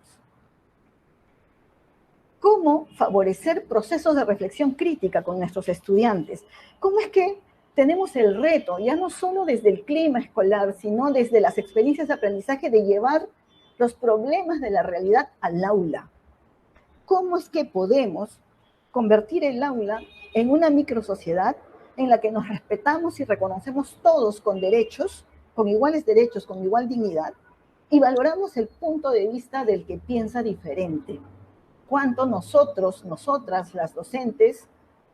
D: ¿Cómo favorecer procesos de reflexión crítica con nuestros estudiantes? ¿Cómo es que tenemos el reto, ya no solo desde el clima escolar, sino desde las experiencias de aprendizaje, de llevar los problemas de la realidad al aula? ¿Cómo es que podemos convertir el aula en una microsociedad en la que nos respetamos y reconocemos todos con derechos, con iguales derechos, con igual dignidad, y valoramos el punto de vista del que piensa diferente? ¿Cuánto nosotros, nosotras, las docentes,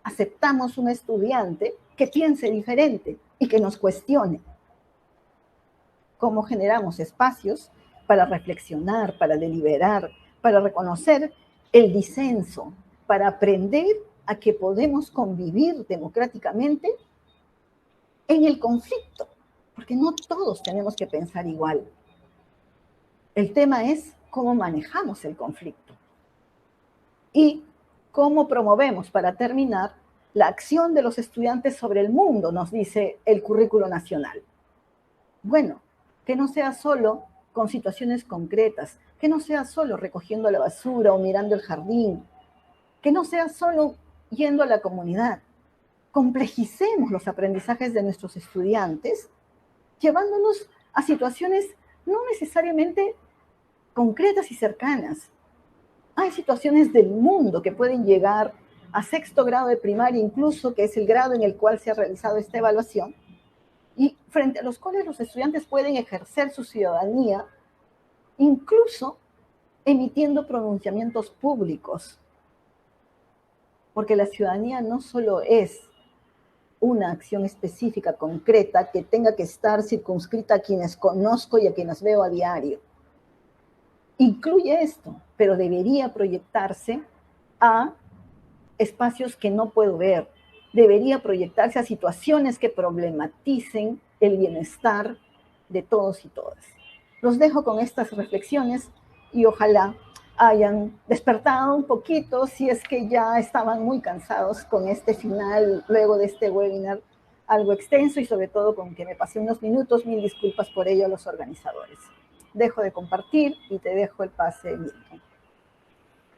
D: aceptamos un estudiante que piense diferente y que nos cuestione? ¿Cómo generamos espacios para reflexionar, para deliberar, para reconocer el disenso, para aprender a que podemos convivir democráticamente en el conflicto? Porque no todos tenemos que pensar igual. El tema es cómo manejamos el conflicto y cómo promovemos, para terminar, la acción de los estudiantes sobre el mundo, nos dice el currículo nacional. Bueno, que no sea solo con situaciones concretas, que no sea solo recogiendo la basura o mirando el jardín, que no sea solo yendo a la comunidad. Complejicemos los aprendizajes de nuestros estudiantes, llevándonos a situaciones no necesariamente concretas y cercanas. Hay situaciones del mundo que pueden llegar a 6º grado de primaria, incluso, que es el grado en el cual se ha realizado esta evaluación, y frente a los cuales los estudiantes pueden ejercer su ciudadanía, incluso emitiendo pronunciamientos públicos. Porque la ciudadanía no solo es una acción específica, concreta, que tenga que estar circunscrita a quienes conozco y a quienes veo a diario. Incluye esto, pero debería proyectarse a espacios que no puedo ver. Debería proyectarse a situaciones que problematicen el bienestar de todos y todas. Los dejo con estas reflexiones y ojalá hayan despertado un poquito, si es que ya estaban muy cansados con este final, luego de este webinar algo extenso y sobre todo con que me pasé unos minutos. Mil disculpas por ello a los organizadores. Dejo de compartir y te dejo el pase, Milton.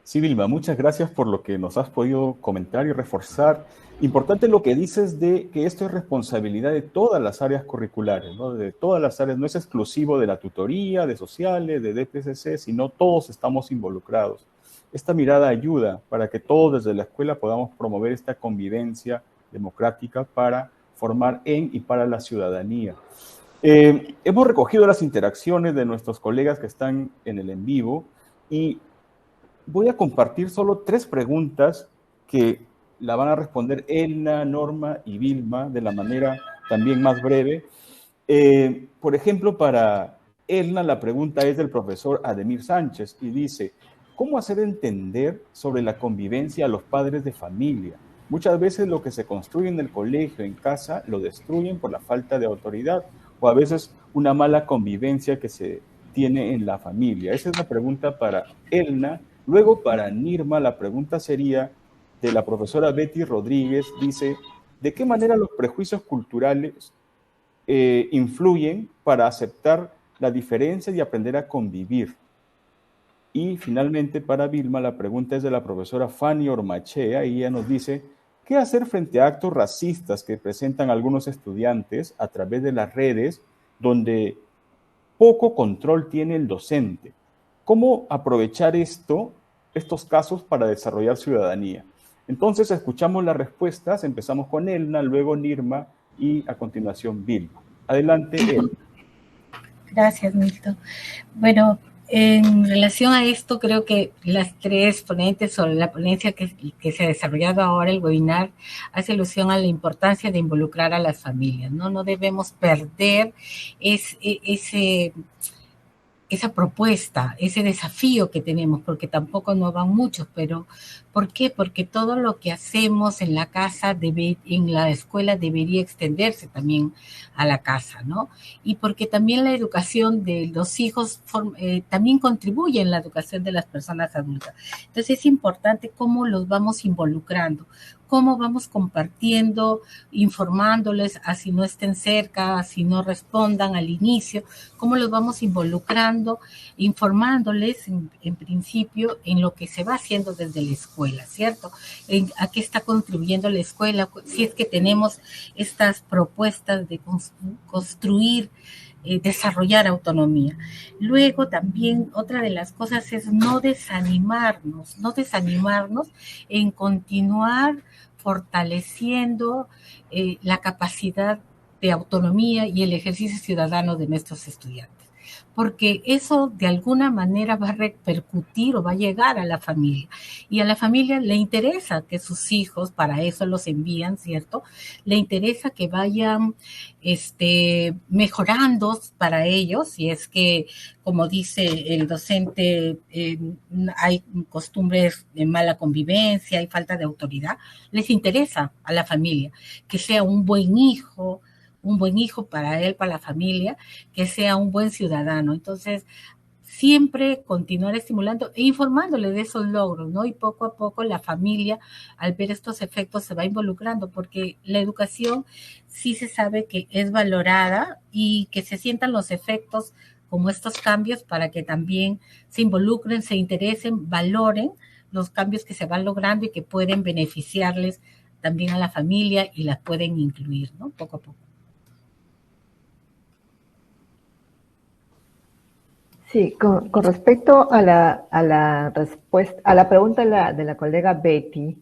A: Sí, Vilma, muchas gracias por lo que nos has podido comentar y reforzar. Importante lo que dices de que esto es responsabilidad de todas las áreas curriculares, ¿no? De todas las áreas, no es exclusivo de la tutoría, de sociales, de DPCC, sino todos estamos involucrados. Esta mirada ayuda para que todos desde la escuela podamos promover esta convivencia democrática para formar en y para la ciudadanía. Hemos recogido las interacciones de nuestros colegas que están en el en vivo y voy a compartir solo 3 preguntas que la van a responder Elna, Norma y Vilma de la manera también más breve. Por ejemplo, para Elna, la pregunta es del profesor Ademir Sánchez y dice, ¿cómo hacer entender sobre la convivencia a los padres de familia? Muchas veces lo que se construye en el colegio, en casa, lo destruyen por la falta de autoridad o a veces una mala convivencia que se tiene en la familia. Esa es la pregunta para Elna. Luego para Nirma la pregunta sería de la profesora Betty Rodríguez, dice, ¿de qué manera los prejuicios culturales influyen para aceptar la diferencia y aprender a convivir? Y finalmente para Vilma la pregunta es de la profesora Fanny Ormachea y ella nos dice, ¿qué hacer frente a actos racistas que presentan algunos estudiantes a través de las redes donde poco control tiene el docente? ¿Cómo aprovechar estos casos para desarrollar ciudadanía? Entonces escuchamos las respuestas, empezamos con Elna, luego Nirma y a continuación Vilma. Adelante, Elna.
B: Gracias, Milton. Bueno, en relación a esto, creo que las tres ponentes sobre la ponencia que se ha desarrollado ahora, el webinar, hace alusión a la importancia de involucrar a las familias, ¿no? No debemos perder esa propuesta, ese desafío que tenemos, porque tampoco nos van muchos, pero ¿por qué? Porque todo lo que hacemos en la casa, en la escuela, debería extenderse también a la casa, ¿no? Y porque también la educación de los hijos también contribuye en la educación de las personas adultas. Entonces es importante cómo los vamos involucrando, cómo vamos compartiendo, informándoles, así no estén cerca, así no respondan al inicio, cómo los vamos involucrando, informándoles en principio en lo que se va haciendo desde la escuela, ¿cierto? ¿A qué está contribuyendo la escuela? Si es que tenemos estas propuestas de construir, desarrollar autonomía. Luego también otra de las cosas es no desanimarnos en continuar fortaleciendo la capacidad de autonomía y el ejercicio ciudadano de nuestros estudiantes, porque eso de alguna manera va a repercutir o va a llegar a la familia, y a la familia le interesa que sus hijos, para eso los envían, ¿cierto? Le interesa que vayan mejorando para ellos, si es que, como dice el docente, hay costumbres de mala convivencia, hay falta de autoridad, les interesa a la familia que sea un buen hijo para él, para la familia, que sea un buen ciudadano. Entonces, siempre continuar estimulando e informándole de esos logros, ¿no? Y poco a poco la familia, al ver estos efectos, se va involucrando, porque la educación sí se sabe que es valorada y que se sientan los efectos como estos cambios para que también se involucren, se interesen, valoren los cambios que se van logrando y que pueden beneficiarles también a la familia y las pueden incluir, ¿no? Poco a poco.
C: Sí, con respecto a la respuesta, a la pregunta de la colega Betty,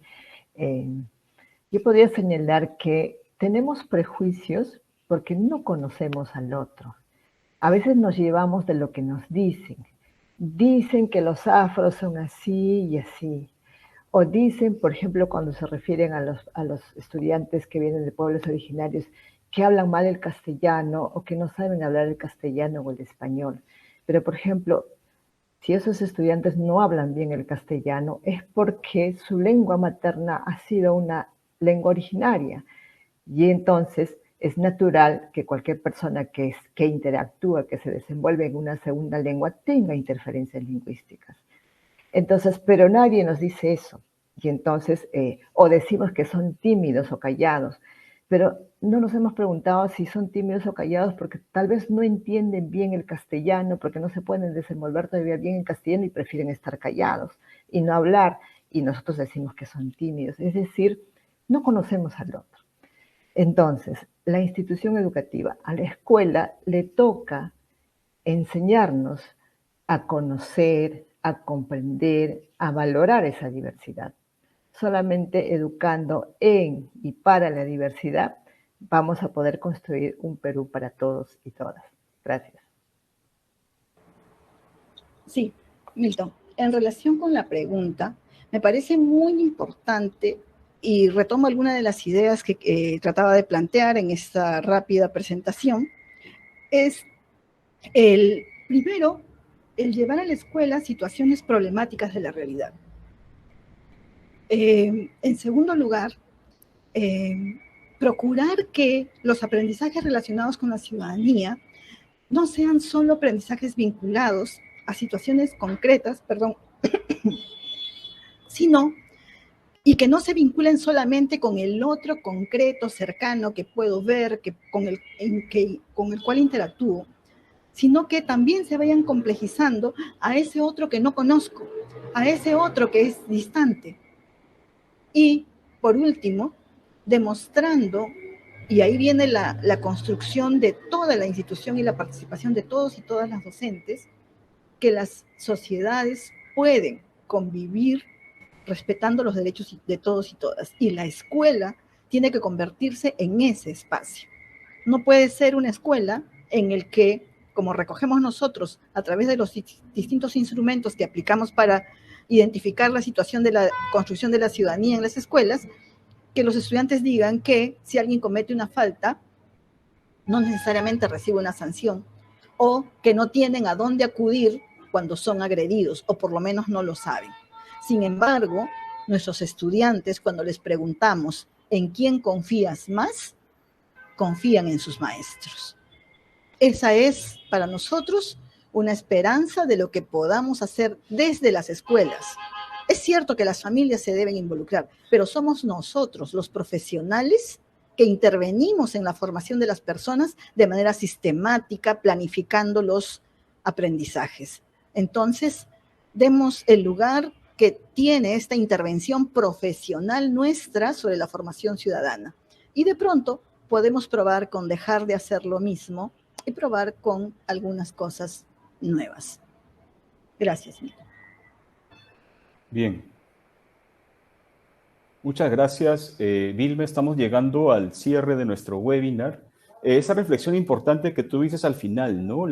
C: yo podría señalar que tenemos prejuicios porque no conocemos al otro. A veces nos llevamos de lo que nos dicen. Dicen que los afros son así y así. O dicen, por ejemplo, cuando se refieren a los estudiantes que vienen de pueblos originarios, que hablan mal el castellano o que no saben hablar el castellano o el español. Pero, por ejemplo, si esos estudiantes no hablan bien el castellano, es porque su lengua materna ha sido una lengua originaria. Y entonces es natural que cualquier persona que interactúa, que se desenvuelve en una segunda lengua, tenga interferencias lingüísticas. Entonces, pero nadie nos dice eso. Y entonces, o decimos que son tímidos o callados, pero no nos hemos preguntado si son tímidos o callados porque tal vez no entienden bien el castellano, porque no se pueden desenvolver todavía bien en castellano y prefieren estar callados y no hablar, y nosotros decimos que son tímidos. Es decir, no conocemos al otro. Entonces, la institución educativa, a la escuela le toca enseñarnos a conocer, a comprender, a valorar esa diversidad. Solamente educando en y para la diversidad vamos a poder construir un Perú para todos y todas. Gracias.
D: Sí, Milton, en relación con la pregunta, me parece muy importante, y retomo algunas de las ideas que trataba de plantear en esta rápida presentación, es el Primero, el llevar a la escuela situaciones problemáticas de la realidad. En segundo lugar, procurar que los aprendizajes relacionados con la ciudadanía no sean solo aprendizajes vinculados a situaciones concretas, sino y que no se vinculen solamente con el otro concreto, cercano, que puedo ver, con el cual interactúo, sino que también se vayan complejizando a ese otro que no conozco, a ese otro que es distante. Y, por último, demostrando, y ahí viene la construcción de toda la institución y la participación de todos y todas las docentes, que las sociedades pueden convivir respetando los derechos de todos y todas. Y la escuela tiene que convertirse en ese espacio. No puede ser una escuela en el que, como recogemos nosotros a través de los distintos instrumentos que aplicamos para identificar la situación de la construcción de la ciudadanía en las escuelas, que los estudiantes digan que si alguien comete una falta, no necesariamente recibe una sanción, o que no tienen a dónde acudir cuando son agredidos, o por lo menos no lo saben. Sin embargo, nuestros estudiantes, cuando les preguntamos ¿en quién confías más?, confían en sus maestros. Esa es para nosotros una esperanza de lo que podamos hacer desde las escuelas. Es cierto que las familias se deben involucrar, pero somos nosotros, los profesionales, que intervenimos en la formación de las personas de manera sistemática, planificando los aprendizajes. Entonces, demos el lugar que tiene esta intervención profesional nuestra sobre la formación ciudadana. Y de pronto podemos probar con dejar de hacer lo mismo y probar con algunas cosas nuevas. Gracias, Mito.
A: Bien. Muchas gracias, Vilma. Estamos llegando al cierre de nuestro webinar. Esa reflexión importante que tú dices al final, ¿no?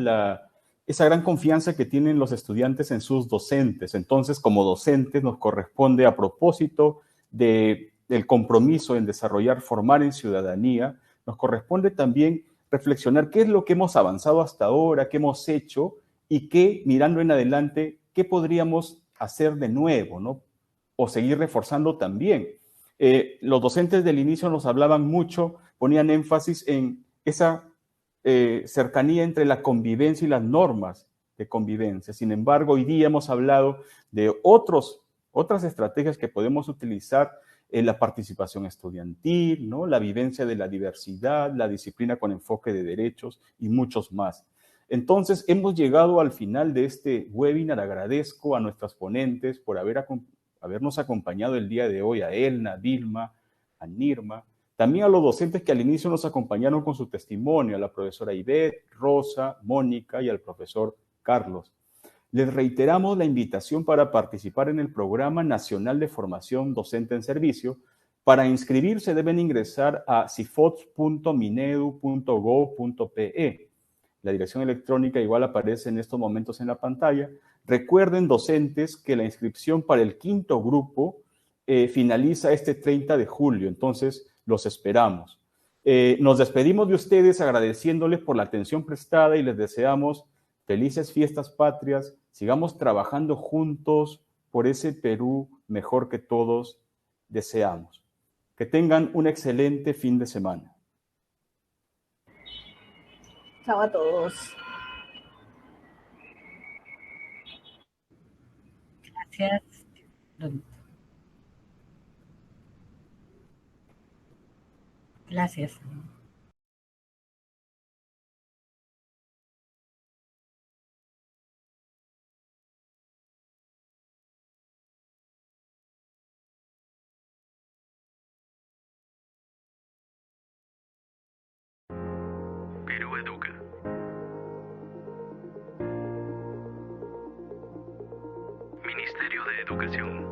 A: Esa gran confianza que tienen los estudiantes en sus docentes. Entonces, como docentes, nos corresponde, a propósito del compromiso en desarrollar, formar en ciudadanía, nos corresponde también reflexionar qué es lo que hemos avanzado hasta ahora, qué hemos hecho y qué, mirando en adelante, qué podríamos hacer de nuevo, ¿no? O seguir reforzando también. Los docentes del inicio nos hablaban mucho, ponían énfasis en esa cercanía entre la convivencia y las normas de convivencia. Sin embargo, hoy día hemos hablado de otras estrategias que podemos utilizar en la participación estudiantil, ¿no? La vivencia de la diversidad, la disciplina con enfoque de derechos y muchos más. Entonces, hemos llegado al final de este webinar. Agradezco a nuestras ponentes por habernos acompañado el día de hoy, a Elna, a Vilma, a Nirma, también a los docentes que al inicio nos acompañaron con su testimonio, a la profesora Ivette, Rosa, Mónica y al profesor Carlos. Les reiteramos la invitación para participar en el Programa Nacional de Formación Docente en Servicio. Para inscribirse deben ingresar a cifots.minedu.gov.pe. La dirección electrónica igual aparece en estos momentos en la pantalla. Recuerden, docentes, que la inscripción para el 5º grupo finaliza este 30 de julio, entonces los esperamos. Nos despedimos de ustedes agradeciéndoles por la atención prestada y les deseamos felices fiestas patrias. Sigamos trabajando juntos por ese Perú mejor que todos deseamos. Que tengan un excelente fin de semana.
D: Chao a todos.
B: Gracias. Gracias.
E: Perú Educa. Ministerio de Educación.